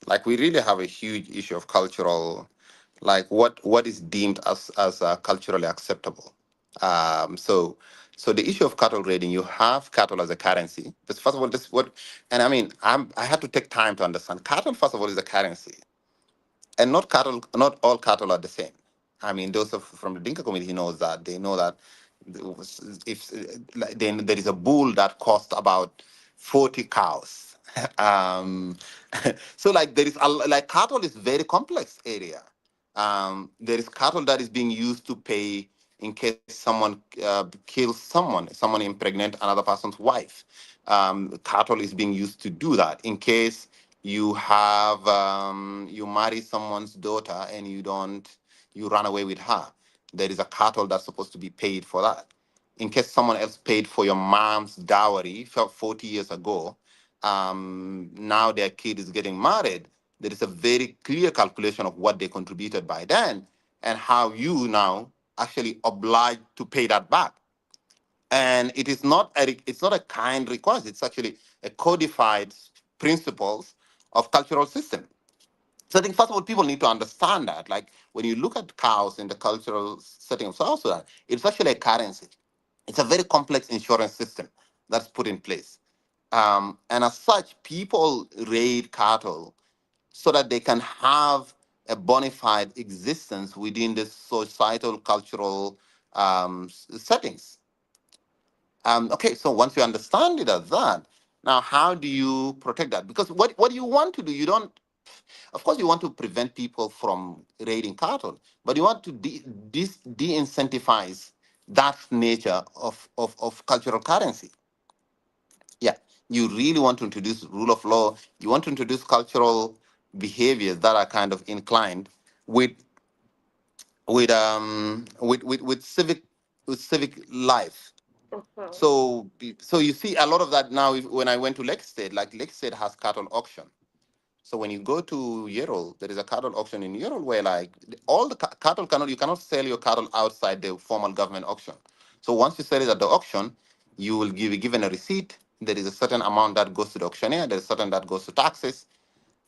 Like we really have a huge issue of cultural, like what is deemed as culturally acceptable. So the issue of cattle raiding, you have cattle as a currency. But first of all, this what, and I mean, I had to take time to understand cattle. First of all, is a currency, and not all cattle are the same. I mean, those from the Dinka community knows that. They know that if like, then there is a bull that costs about 40 cows. um, so like there is like cattle is very complex area. There is cattle that is being used to pay in case someone kills someone impregnate another person's wife. Cattle is being used to do that in case you have you marry someone's daughter and you run away with her. There is a cattle that's supposed to be paid for that. In case someone else paid for your mom's dowry 40 years ago, now their kid is getting married, there is a very clear calculation of what they contributed by then and how you now actually obliged to pay that back. And it's not a kind request. It's actually a codified principles of cultural system. So I think first of all, people need to understand that. Like when you look at cows in the cultural setting of South Sudan, it's actually a currency. It's a very complex insurance system that's put in place. And as such, people raid cattle so that they can have a bona fide existence within the societal cultural settings. Okay, so once you understand it as that, now how do you protect that? Because what you want to do, you don't, of course, you want to prevent people from raiding cattle, but you want to de-incentivize that nature of cultural currency. Yeah, you really want to introduce rule of law. You want to introduce cultural behaviors that are kind of inclined with with civic life. Uh-huh. So you see a lot of that now. When I went to Lake State, like Lake State has cattle auction. So when you go to Yerol, there is a cattle auction in Yerol where like all the cattle you cannot sell your cattle outside the formal government auction. So once you sell it at the auction, you will be given a receipt. There is a certain amount that goes to the auctioneer. There's a certain that goes to taxes.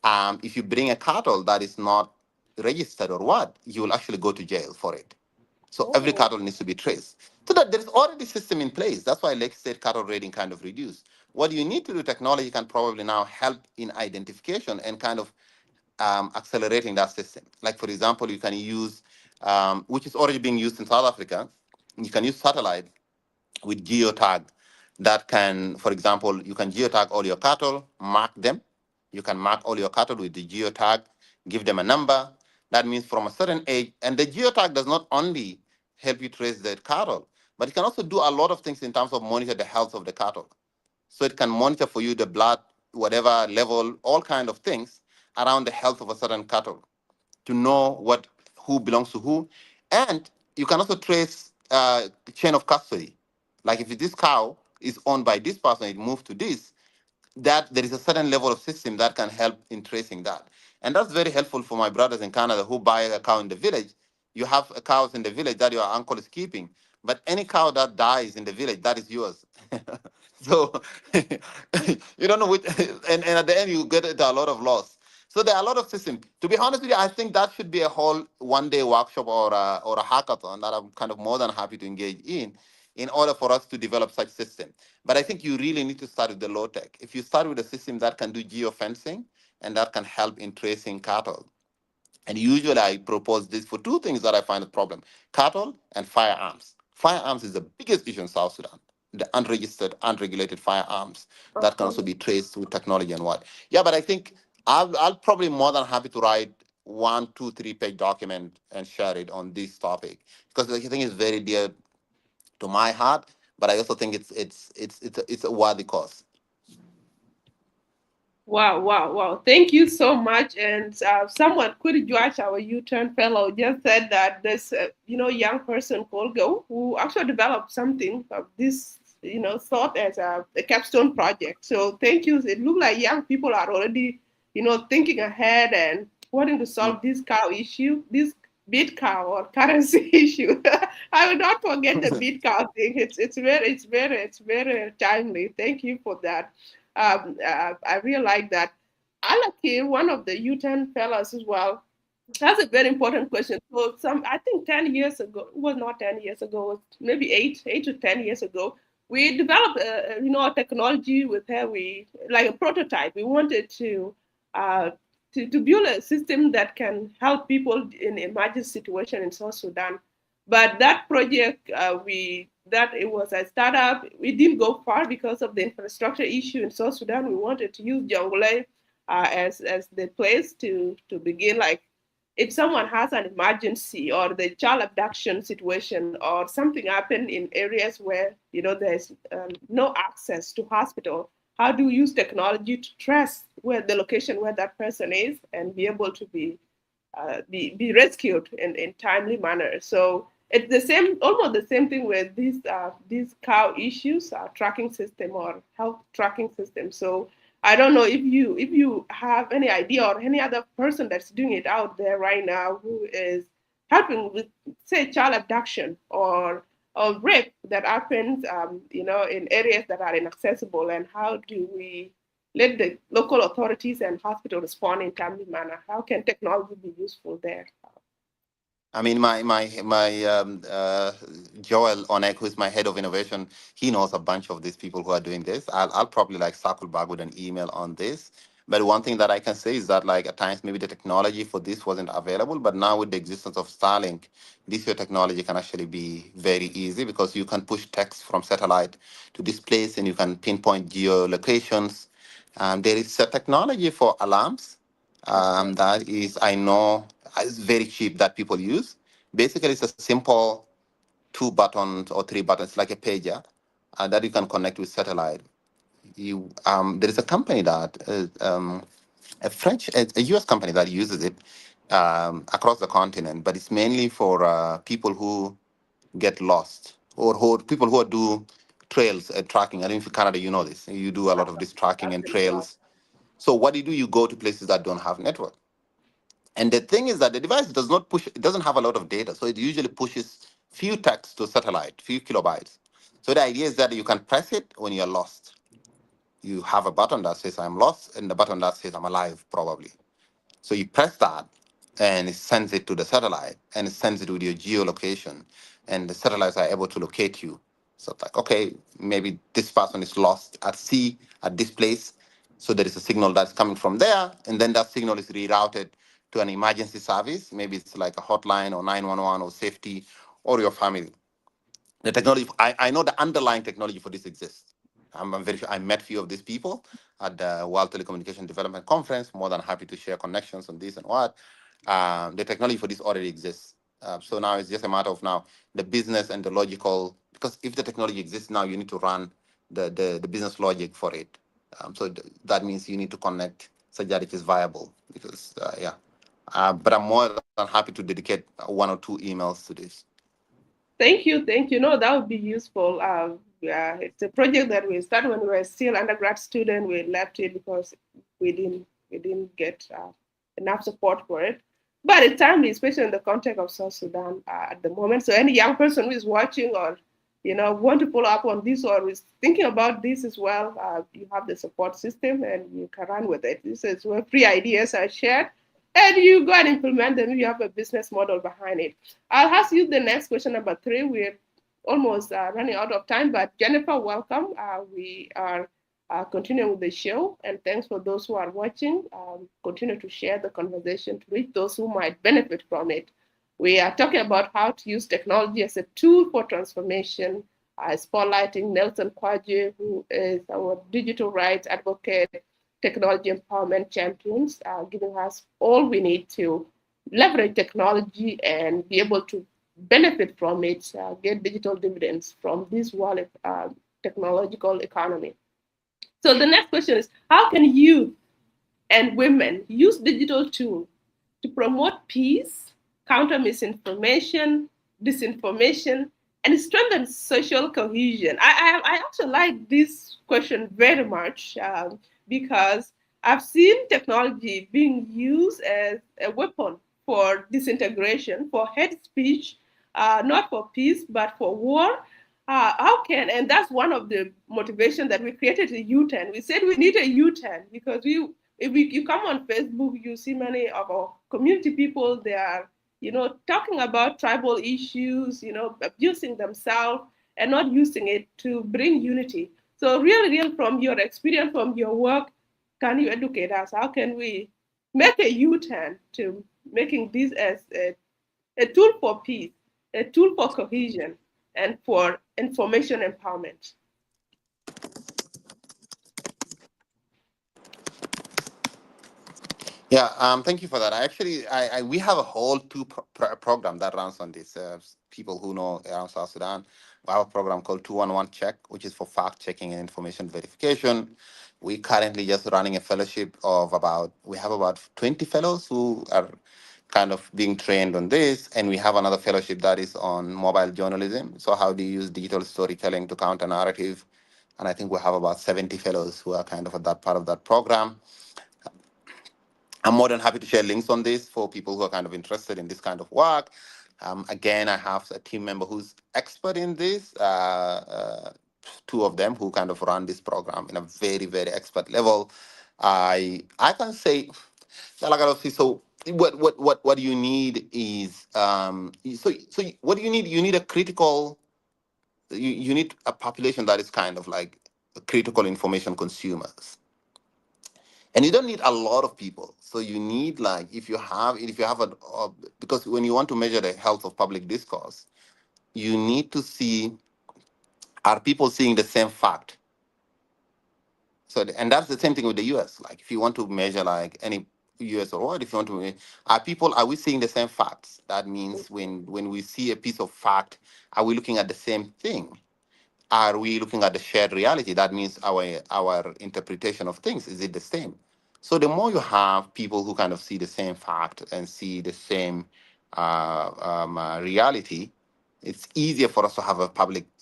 If you bring a cattle that is not registered or what, you will actually go to jail for it. So every Oh. cattle needs to be traced. So that there's already a system in place. That's why Lake State cattle raiding kind of reduced. What you need to do, technology can probably now help in identification and kind of accelerating that system. Like for example, you can use, which is already being used in South Africa, you can use satellite with geotag that can, for example, you can geotag all your cattle, mark them. You can mark all your cattle with the geotag. give them a number. That means from a certain age, and the geotag does not only help you trace the cattle, but it can also do a lot of things in terms of monitor the health of the cattle. So it can monitor for you the blood, whatever level, all kind of things around the health of a certain cattle to know who belongs to who. And you can also trace chain of custody. Like if this cow is owned by this person, it moved to this, that there is a certain level of system that can help in tracing that. And that's very helpful for my brothers in Canada who buy a cow in the village. You have cows in the village that your uncle is keeping, but any cow that dies in the village, that is yours. So you don't know which, and at the end you get into a lot of loss. So there are a lot of systems. To be honest with you, I think that should be a whole one-day workshop or a hackathon that I'm kind of more than happy to engage in order for us to develop such system. But I think you really need to start with the low tech. If you start with a system that can do geofencing and that can help in tracing cattle, and usually I propose this for two things that I find a problem: cattle and firearms. Firearms is the biggest issue in South Sudan. The unregistered, unregulated firearms that can also be traced with technology and what. Yeah, but I think I'll probably more than happy to write 1, 2, 3 page document and share it on this topic because I think it's very dear to my heart. But I also think it's a worthy cause. Wow, wow, wow. Thank you so much. And someone, Kuri Joash, our U-turn fellow, just said that this, young person called Go, who actually developed something of this, thought as a capstone project. So thank you. It looked like young people are already, thinking ahead and wanting to solve this cow issue, this beat cow or currency issue. I will not forget the beat cow thing. It's very timely. Thank you for that. I realized that Alaki, one of the U10 fellows as well, that's a very important question. So I think 10 years ago, it was not 10 years ago, it was maybe 8 to 10 years ago, we developed, a technology with her, like a prototype. We wanted to build a system that can help people in emergency situation in South Sudan. But that project, that it was a startup. We didn't go far because of the infrastructure issue in South Sudan. We wanted to use Jonglei as the place to begin. Like if someone has an emergency or the child abduction situation or something happened in areas where there's no access to hospital, how do we use technology to trace where the location where that person is and be able to be rescued in timely manner. So it's the same, almost the same thing with these cow issues, tracking system or health tracking system. So I don't know if you have any idea or any other person that's doing it out there right now who is helping with, say, child abduction or rape that happens, in areas that are inaccessible, and how do we let the local authorities and hospital respond in timely manner? How can technology be useful there? I mean, my Joel Onek, who is my head of innovation, he knows a bunch of these people who are doing this. I'll probably like circle back with an email on this. But one thing that I can say is that like at times maybe the technology for this wasn't available, but now with the existence of Starlink, this your technology can actually be very easy because you can push text from satellite to this place and you can pinpoint geolocations. There is a technology for alarms Okay. that is, I know, is very cheap that people use. Basically, it's a simple 2 buttons or 3 buttons, like a pager, that you can connect with satellite. There is a company that a U.S. company that uses it across the continent, but it's mainly for people who get lost or people who do trails tracking. I don't know if in Canada you know this. You do a lot of this tracking and Absolutely. trails. So what do you do? You go to places that don't have network. And the thing is that the device does not push, it doesn't have a lot of data. So it usually pushes few text to satellite, few kilobytes. So the idea is that you can press it when you're lost. You have a button that says I'm lost and the button that says I'm alive, probably. So you press that and it sends it to the satellite and it sends it with your geolocation. And the satellites are able to locate you. So it's like, okay, maybe this person is lost at sea at this place. So there is a signal that's coming from there. And then that signal is rerouted to an emergency service. Maybe it's like a hotline or 911 or safety or your family. The technology, I know the underlying technology for this exists. I'm very sure I met few of these people at the World Telecommunication Development Conference. More than happy to share connections on this and what. The technology for this already exists. So now it's just a matter of now the business and the logical, because if the technology exists now, you need to run the business logic for it. That means you need to connect such that it is viable. Because but I'm more than happy to dedicate one or two emails to this. Thank you, thank you. No, that would be useful. Yeah, it's a project that we started when we were still undergrad student. We left it because we didn't get enough support for it. But it's timely, especially in the context of South Sudan at the moment. So any young person who is watching or want to follow up on this or is thinking about this as well, you have the support system and you can run with it. This is where free ideas are shared and you go and implement them. You have a business model behind it. I'll ask you the next question, number 3. We're almost running out of time, but Jennifer, welcome. We are continuing with the show, and thanks for those who are watching. Continue to share the conversation to reach those who might benefit from it. We are talking about how to use technology as a tool for transformation, spotlighting Nelson Kwaje, who is our digital rights advocate, technology empowerment champions, giving us all we need to leverage technology and be able to benefit from it, get digital dividends from this world technological economy. So the next question is, how can youth and women use digital tools to promote peace, counter misinformation, disinformation, and strengthen social cohesion? I actually like this question very much because I've seen technology being used as a weapon for disintegration, for hate speech, not for peace, but for war. How can, and that's one of the motivation that we created a U-turn. We said we need a U-turn because you come on Facebook, you see many of our community people, they are, talking about tribal issues, abusing themselves and not using it to bring unity. So really from your experience, from your work, can you educate us? How can we make a U-turn to making this as a tool for peace, a tool for cohesion, and for information empowerment? Yeah, thank you for that. We have a whole program that runs on this. People who know around South Sudan, we have a program called 211 Check, which is for fact checking and information verification. We currently just running a fellowship of we have about 20 fellows who are kind of being trained on this, and we have another fellowship that is on mobile journalism. So how do you use digital storytelling to counter narrative? And I think we have about 70 fellows who are kind of at that part of that program. I'm more than happy to share links on this for people who are kind of interested in this kind of work. Again, I have a team member who's expert in this, two of them who kind of run this program in a very, very expert level. I can say, so what you need is, so what do you need? You need a critical, you need a population that is kind of like critical information consumers. And you don't need a lot of people. So you need, like, if you have because when you want to measure the health of public discourse, you need to see, are people seeing the same fact? So, and that's the same thing with the US. Like, if you want to measure like any US or what, if you want to, are we seeing the same facts? That means when we see a piece of fact, are we looking at the same thing? Are we looking at the shared reality? That means our interpretation of things, is it the same? So the more you have people who kind of see the same fact and see the same reality, it's easier for us to have a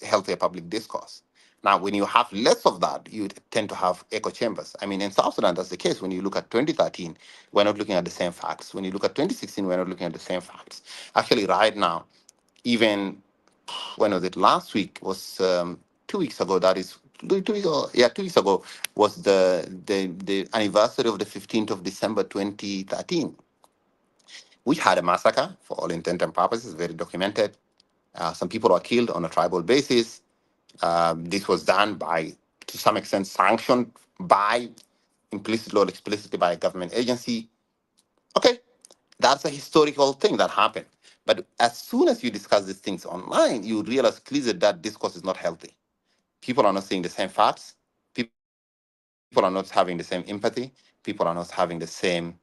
healthier public discourse. Now, when you have less of that, you tend to have echo chambers. I mean, in South Sudan, that's the case. When you look at 2013, we're not looking at the same facts. When you look at 2016, we're not looking at the same facts. Actually, right now, even when was it? Last week was 2 weeks ago. That is 2 weeks ago. Yeah, 2 weeks ago was the anniversary of the 15th of December 2013, which had a massacre for all intent and purposes, very documented. Some people were killed on a tribal basis. This was done by, to some extent, sanctioned by, implicitly or explicitly, by a government agency. Okay, that's a historical thing that happened. But as soon as you discuss these things online, you realize clearly that discourse is not healthy. People are not seeing the same facts. people are not having the same empathy. People are not having the same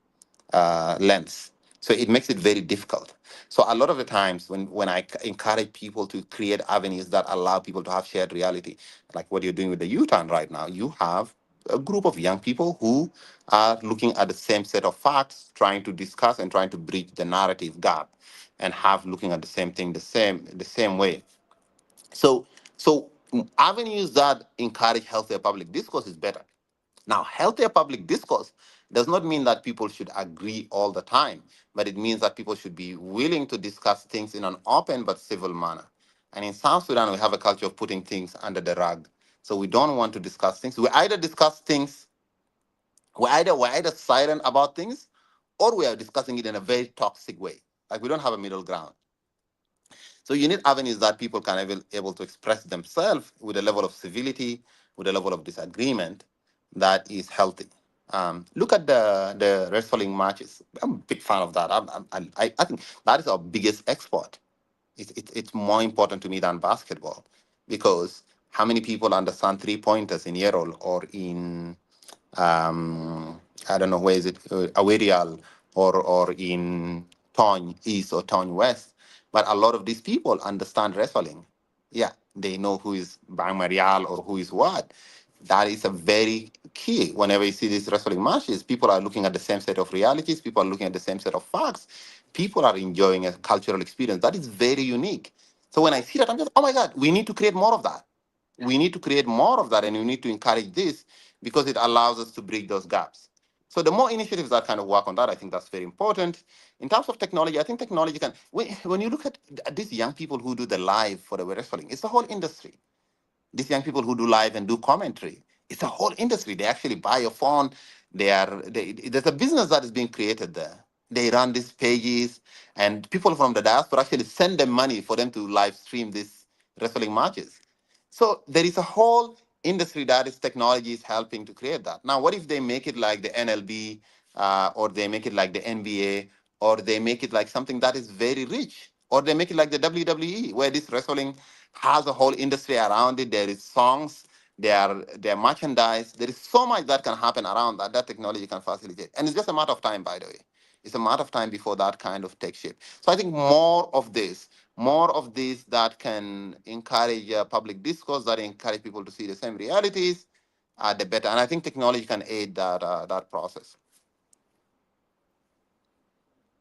lens. So it makes it very difficult. So a lot of the times when I encourage people to create avenues that allow people to have shared reality, like what you're doing with the U-turn right now, you have a group of young people who are looking at the same set of facts, trying to discuss and trying to bridge the narrative gap, and have looking at the same thing the same way. So avenues that encourage healthier public discourse is better. Now, healthier public discourse does not mean that people should agree all the time, but it means that people should be willing to discuss things in an open but civil manner. And in South Sudan, we have a culture of putting things under the rug. So we don't want to discuss things. We either discuss things, we're either silent about things, or we are discussing it in a very toxic way. Like we don't have a middle ground. So you need avenues that people can able to express themselves with a level of civility, with a level of disagreement that is healthy. Look at the wrestling matches. I'm a big fan of that. I think that is our biggest export. It's more important to me than basketball, because how many people understand 3 pointers in Yerol or in I don't know where is it, Awerial or in Tony East or Tony West. But a lot of these people understand wrestling. Yeah, they know who is Bang Marial or who is what. That is a very key. Whenever you see these wrestling matches, people are looking at the same set of realities. People are looking at the same set of facts. People are enjoying a cultural experience that is very unique. So when I see that, I'm just, oh my God, we need to create more of that. We need to create more of that, and we need to encourage this because it allows us to bridge those gaps. So the more initiatives that kind of work on that, I think that's very important. In terms of technology, I think technology can, when you look at these young people who do the live for the wrestling, it's a whole industry. These young people who do live and do commentary, it's a whole industry. They actually buy a phone. There's a business that is being created there. They run these pages, and people from the diaspora actually send them money for them to live stream these wrestling matches. So there is a whole industry that is technology is helping to create that. Now, what if they make it like the NLB, or they make it like the NBA, or they make it like something that is very rich, or they make it like the WWE, where this wrestling has a whole industry around it. There is songs, there are merchandise. There is so much that can happen around that technology can facilitate. And it's just a matter of time, by the way. It's a matter of time before that kind of takes shape. So I think more of this that can encourage public discourse, that encourage people to see the same realities, the better. And I think technology can aid that process.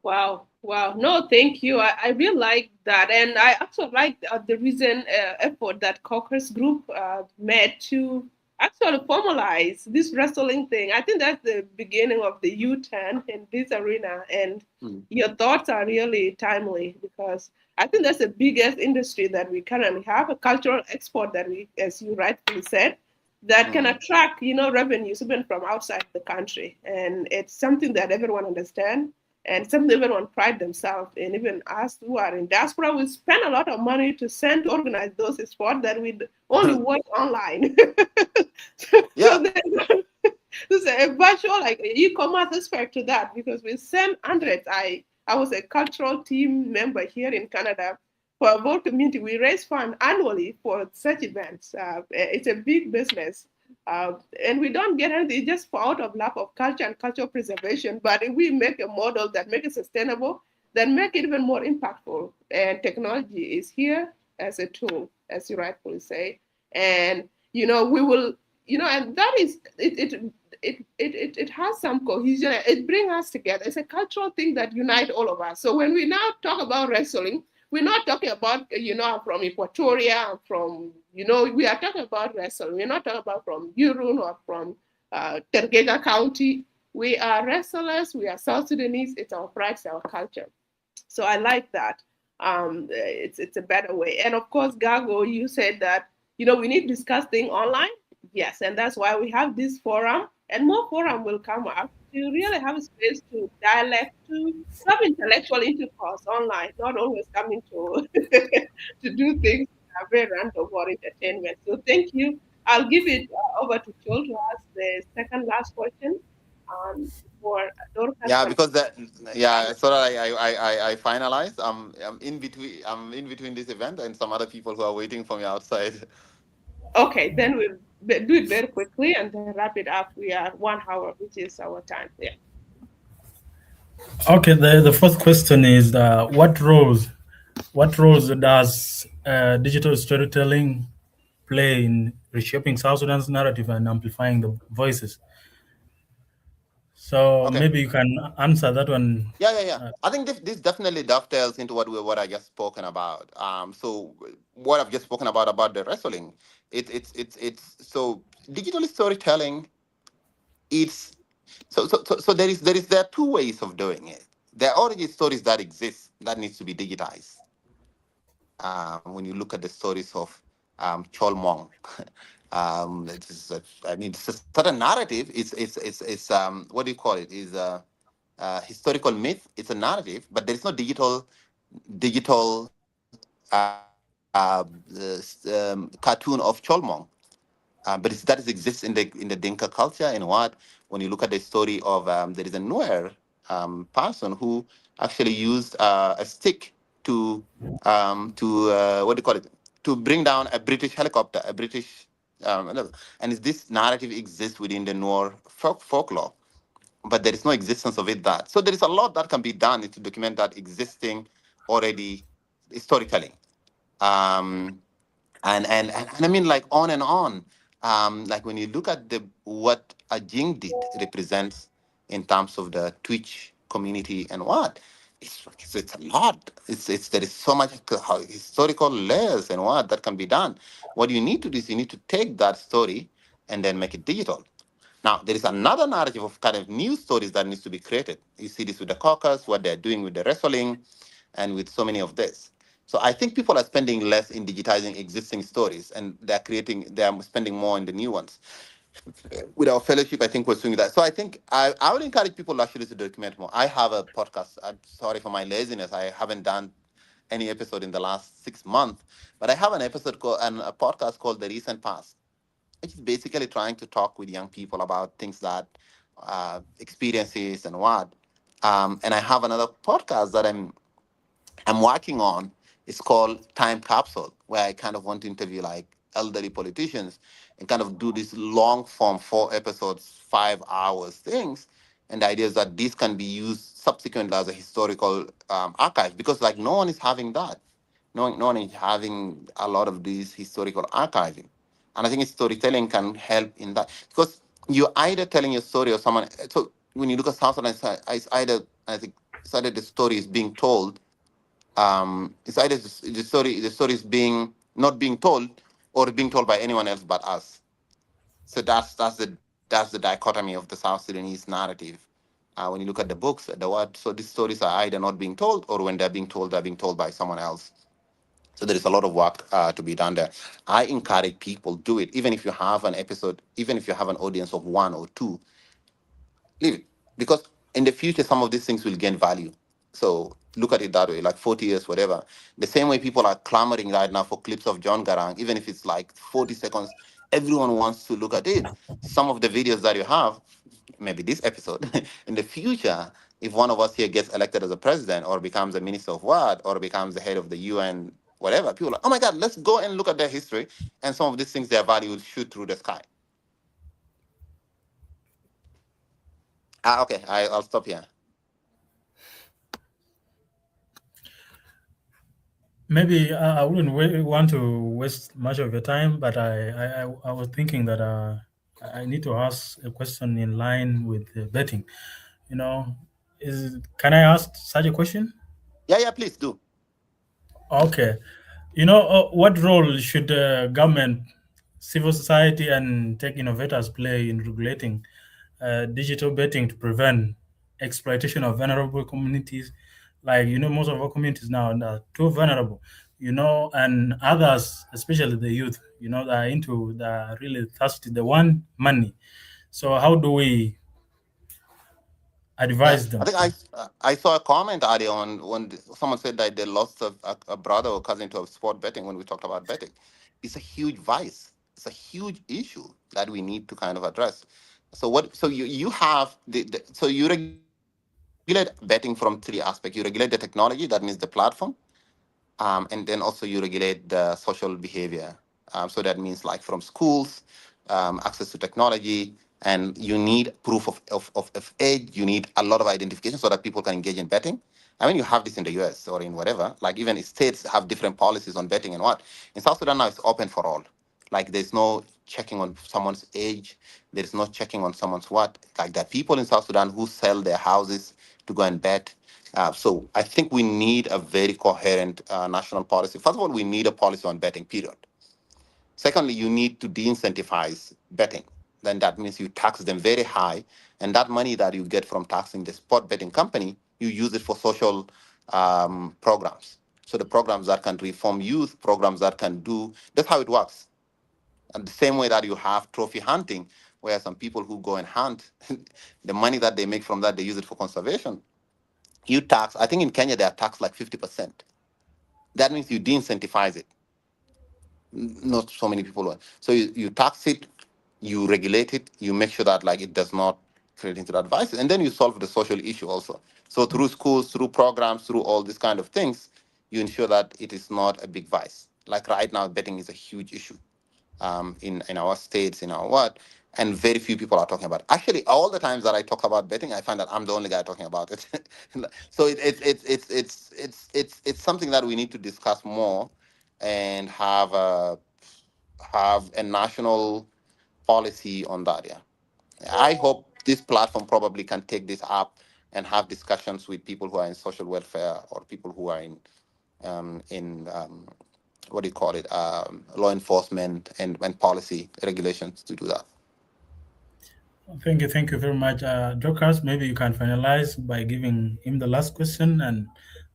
Wow, wow. No, thank you. I really like that. And I also like the recent effort that Caucus Group made to actually formalize this wrestling thing. I think that's the beginning of the U-turn in this arena. And your thoughts are really timely, because I think that's the biggest industry that we currently have, a cultural export that we, as you rightfully said, that can attract, revenues even from outside the country. And it's something that everyone understands, and some even pride themselves. And even us who are in diaspora, we spend a lot of money to send to organize those sports that we only watch online. Yeah. So there's a virtual like e-commerce aspect to that, because we send hundreds. I was a cultural team member here in Canada for a World Community. We raise funds annually for such events. It's a big business. And we don't get anything just for out of lack of culture and cultural preservation. But if we make a model that make it sustainable, then make it even more impactful. And technology is here as a tool, as you rightfully say. And we will, and that is it has some cohesion. It brings us together. It's a cultural thing that unites all of us. So when we now talk about wrestling, we're not talking about, I'm from Equatoria, I'm from, we are talking about wrestling. We're not talking about from Yurun or from Tergega County. We are wrestlers, we are South Sudanese, it's our pride, it's our culture. So I like that. It's a better way. And of course, Gago, you said that, we need to discuss things online. Yes, and that's why we have this forum, and more forum will come up. You really have a space to dialect, to have intellectual intercourse online, not always coming to to do things very random or entertainment. So thank you. I'll give it over to Joel to ask the second last question for Dorcas. Yeah, because so that I finalize. I'm in between this event and some other people who are waiting for me outside. Okay, then we'll do it very quickly and then wrap it up. We are 1 hour, which is our time. Yeah. Okay, the first question is what roles does digital storytelling play in reshaping South Sudan's narrative and amplifying the voices? So Okay. maybe you can answer that one. Yeah. Uh, I think this definitely dovetails into what I just spoken about. So what I've just spoken about the wrestling, it's so digital storytelling. It's there are two ways of doing it. There are already stories that exist that needs to be digitized. When you look at the stories of Cholmong, it's a certain narrative. It's what do you call it? Is historical myth. It's a narrative, but there is no digital cartoon of Cholmong. But that is exists in the Dinka culture. And what when you look at the story of there is a Nuer person who actually used a stick to what do you call it, to bring down a British helicopter, a British no, and this narrative exists within the Nuer folklore, but there is no existence of it that. So there is a lot that can be done to document that existing already historically. Um, and I mean like on and on. Like when you look at the what Ajing did represents in terms of the Twitch community and what it's a lot. It's there is so much historical layers and what that can be done. What you need to do is you need to take that story and then make it digital. Now, there is another narrative of kind of new stories that needs to be created. You see this with the caucus, what they're doing with the wrestling, and with so many of this. So I think people are spending less in digitizing existing stories, and they're spending more in the new ones. With our fellowship, I think we're doing that. So I think I would encourage people actually to document more. I have a podcast. I'm sorry for my laziness. I haven't done any episode in the last 6 months, but I have an episode called and a podcast called The Recent Past, which is basically trying to talk with young people about things that experiences and what. And I have another podcast that I'm working on. It's called Time Capsule, where I kind of want to interview like elderly politicians and kind of do this long form 4 episodes, 5 hours things. And the idea is that this can be used subsequently as a historical archive because like no one is having that. No one is having a lot of these historical archiving. And I think storytelling can help in that because you're either telling your story or someone. So when you look at South Sudan, it's either I think it's either the story is being told, it's either the story is being not being told or being told by anyone else but us. So that's the dichotomy of the South Sudanese narrative. When you look at the books, the word, so these stories are either not being told or when they're being told by someone else. So there is a lot of work to be done there. I encourage people do it, even if you have an episode, even if you have an audience of one or two, leave it because in the future some of these things will gain value. So look at it that way, like 40 years, whatever. The same way people are clamoring right now for clips of John Garang, even if it's like 40 seconds, everyone wants to look at it. Some of the videos that you have, maybe this episode, in the future, if one of us here gets elected as a president or becomes a minister of what or becomes the head of the UN, whatever, people are like, oh my God, let's go and look at their history. And some of these things, their value will shoot through the sky. Okay, I'll stop here. Maybe I wouldn't want to waste much of your time, but I was thinking that I need to ask a question in line with betting. You know, can I ask such a question? Yeah, please do. Okay. What role should government, civil society, and tech innovators play in regulating digital betting to prevent exploitation of vulnerable communities? Like, most of our communities now are too vulnerable, and others, especially the youth, they are really thirsty. They want money. So, how do we Yeah, advise I them? think I saw a comment earlier on when someone said that they lost a brother or cousin to a sport betting when we talked about betting. It's a huge vice. It's a huge issue that we need to kind of address. So what? So you have so you regulate betting from three aspects. You regulate the technology, that means the platform, and then also you regulate the social behavior. So that means like from schools, access to technology, and you need proof of age. You need a lot of identification so that people can engage in betting. I mean, you have this in the US or in whatever. Like even states have different policies on betting and what. In South Sudan now, it's open for all. Like there's no checking on someone's age. There's no checking on someone's what. Like there are people in South Sudan who sell their houses to go and bet. So I think we need a very coherent national policy. First of all, we need a policy on betting, period. Secondly, you need to de-incentivize betting. Then that means you tax them very high, and that money that you get from taxing the sport betting company, you use it for social programs. So the programs that can reform youth, programs that can do, that's how it works. And the same way that you have trophy hunting, where some people who go and hunt, the money that they make from that, they use it for conservation. You tax, I think in Kenya, they are taxed like 50%. That means you de-incentivize it. Not so many people want. So you tax it, you regulate it, you make sure that like it does not create into that vice, and then you solve the social issue also. So through schools, through programs, through all these kind of things, you ensure that it is not a big vice. Like right now, betting is a huge issue in our states, in our what, and very few people are talking about it. Actually, all the times that I talk about betting, I find that I'm the only guy talking about it. So it's something that we need to discuss more and have a national policy on that. Yeah, I hope this platform probably can take this up and have discussions with people who are in social welfare or people who are in what do you call it, law enforcement and policy regulations to do that. Thank you very much. Dorcas, maybe you can finalize by giving him the last question, and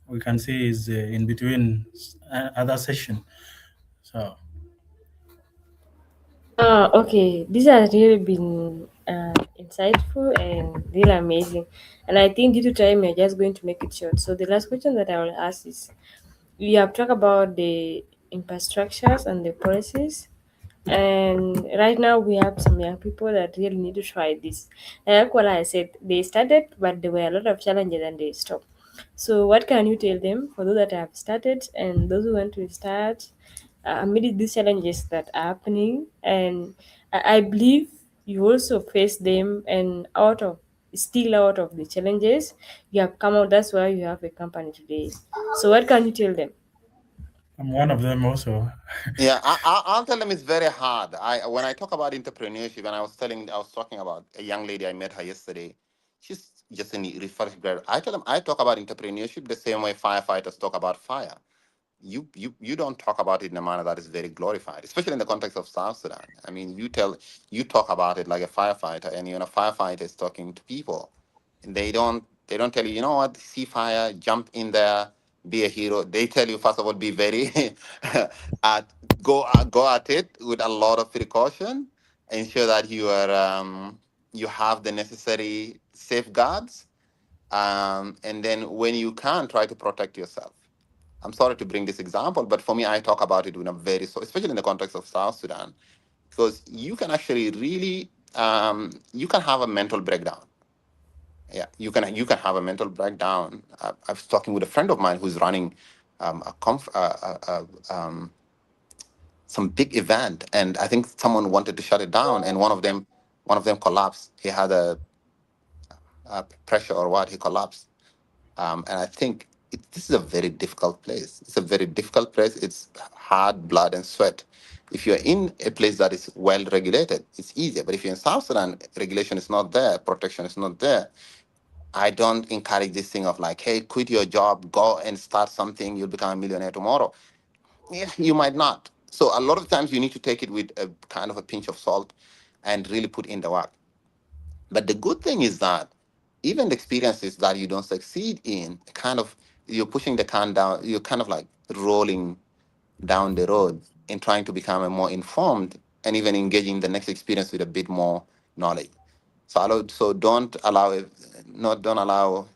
we can see is in between other session. So, Okay, this has really been insightful and really amazing. And I think due to time, we're just going to make it short. So the last question that I will ask is, we have talked about the infrastructures and the policies, and right now we have some young people that really need to try this. Like what I said, they started, but there were a lot of challenges and they stopped. So what can you tell them for those that have started and those who want to start amid these challenges that are happening? And I believe you also face them, and out of the challenges you have come out. That's why you have a company today. So what can you tell them? I'm one of them also. Yeah, I'll tell them it's very hard. When I talk about entrepreneurship, and I was talking about a young lady I met her yesterday. She's just in research grad. I tell them I talk about entrepreneurship the same way firefighters talk about fire. You don't talk about it in a manner that is very glorified, especially in the context of South Sudan. I mean, you talk about it like a firefighter, and a firefighter is talking to people, and they don't tell you, you know what, see fire, jump in there, be a hero. They tell you first of all, be very at go at it with a lot of precaution, ensure that you have the necessary safeguards, and then when you can, try to protect yourself. I'm sorry to bring this example, but for me, I talk about it in a especially in the context of South Sudan, because you can actually really, you can have a mental breakdown. Yeah, you can have a mental breakdown. I was talking with a friend of mine who's running some big event, and I think someone wanted to shut it down, and one of them collapsed. He had a pressure or what, he collapsed. And I think this is a very difficult place. It's a very difficult place. It's hard blood and sweat. If you're in a place that is well regulated, it's easier. But if you're in South Sudan, regulation is not there, protection is not there. I don't encourage this thing of like, hey, quit your job, go and start something, you'll become a millionaire tomorrow. Yeah, you might not. So a lot of times you need to take it with a kind of a pinch of salt and really put in the work. But the good thing is that even the experiences that you don't succeed in, kind of you're pushing the can down, you're kind of like rolling down the road in trying to become a more informed and even engaging the next experience with a bit more knowledge. So don't allow don't allow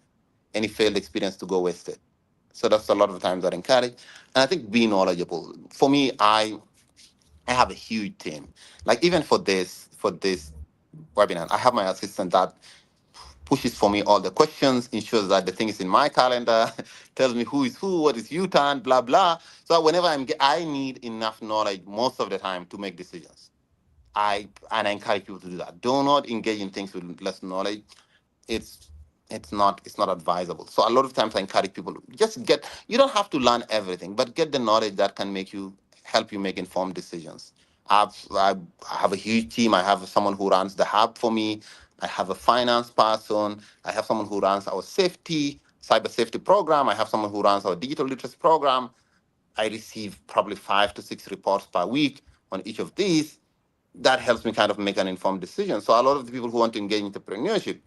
any failed experience to go wasted. So that's a lot of times that I encourage. And I think be knowledgeable. For me, I have a huge team. Like even for this webinar, I have my assistant that pushes for me all the questions, ensures that the thing is in my calendar, tells me who is who, what is U-turn, blah, blah. So whenever I need enough knowledge most of the time to make decisions. I encourage people to do that. Do not engage in things with less knowledge. It's it's not advisable. So a lot of times I encourage people just get. You don't have to learn everything, but get the knowledge that can help you make informed decisions. I have a huge team. I have someone who runs the hub for me. I have a finance person. I have someone who runs our cyber safety program. I have someone who runs our digital literacy program. I receive probably 5 to 6 reports per week on each of these. That helps me kind of make an informed decision. So a lot of the people who want to engage in entrepreneurship,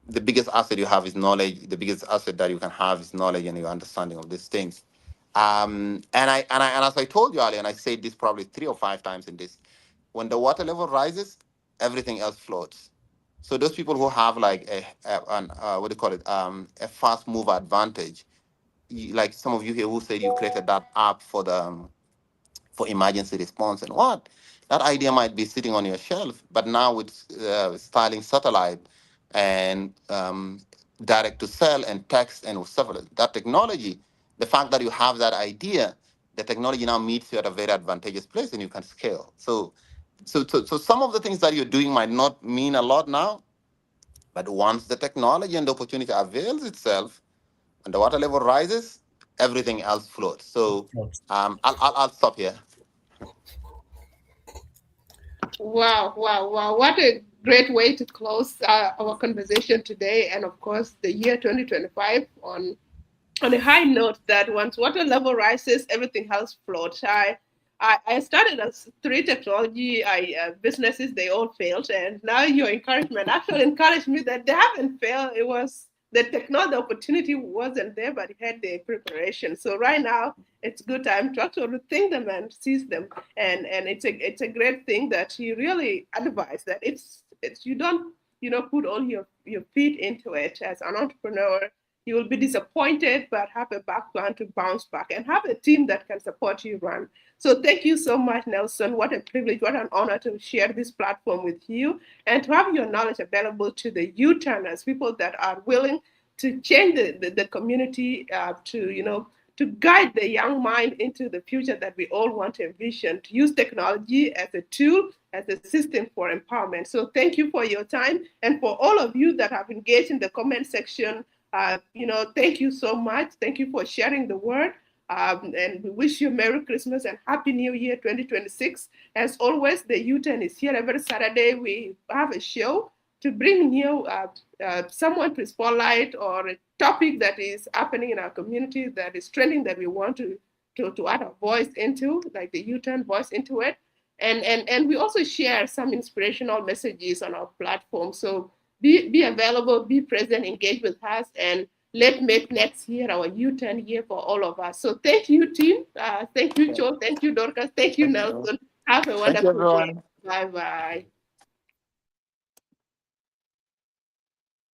the biggest asset you have is knowledge. The biggest asset that you can have is knowledge and your understanding of these things. And as I told you earlier, and I said this probably 3 or 5 times in this, when the water level rises, everything else floats. So those people who have like what do you call it, a fast mover advantage, like some of you here who said you created that app for emergency response and what, that idea might be sitting on your shelf, but now with Starlink satellite and direct to cell and text and several that technology, the fact that you have that idea, the technology now meets you at a very advantageous place and you can scale. So some of the things that you're doing might not mean a lot now, but once the technology and the opportunity avails itself and the water level rises, everything else floats. So I'll stop here. Wow, wow, wow. What a great way to close our conversation today. And of course, the year 2025 on a high note that once water level rises, everything else floats. I started as 3 technology businesses, they all failed. And now your encouragement actually encouraged me that they haven't failed. It was the technology, the opportunity wasn't there, but it had the preparation. So right now, it's good time to actually think them and seize them. And it's a great thing that you really advise that it's you don't put all your feet into it as an entrepreneur. You will be disappointed, but have a back plan to bounce back and have a team that can support you run. So thank you so much, Nelson. What a privilege, what an honor to share this platform with you and to have your knowledge available to the U-turners, people that are willing to change the community, to guide the young mind into the future that we all want to envision, to use technology as a tool, as a system for empowerment. So thank you for your time. And for all of you that have engaged in the comment section, thank you so much. Thank you for sharing the word. And we wish you Merry Christmas and Happy New Year 2026. As always, the U-turn is here every Saturday. We have a show to bring new someone to spotlight or a topic that is happening in our community that is trending that we want to add our voice into, like the U-turn voice into it. And we also share some inspirational messages on our platform. So be available, be present, engage with us, and let's make next year our U-turn year for all of us. So thank you, team. Thank you, Joel. Thank you, Dorcas. Thank you, Nelson. Have a wonderful day. Bye-bye.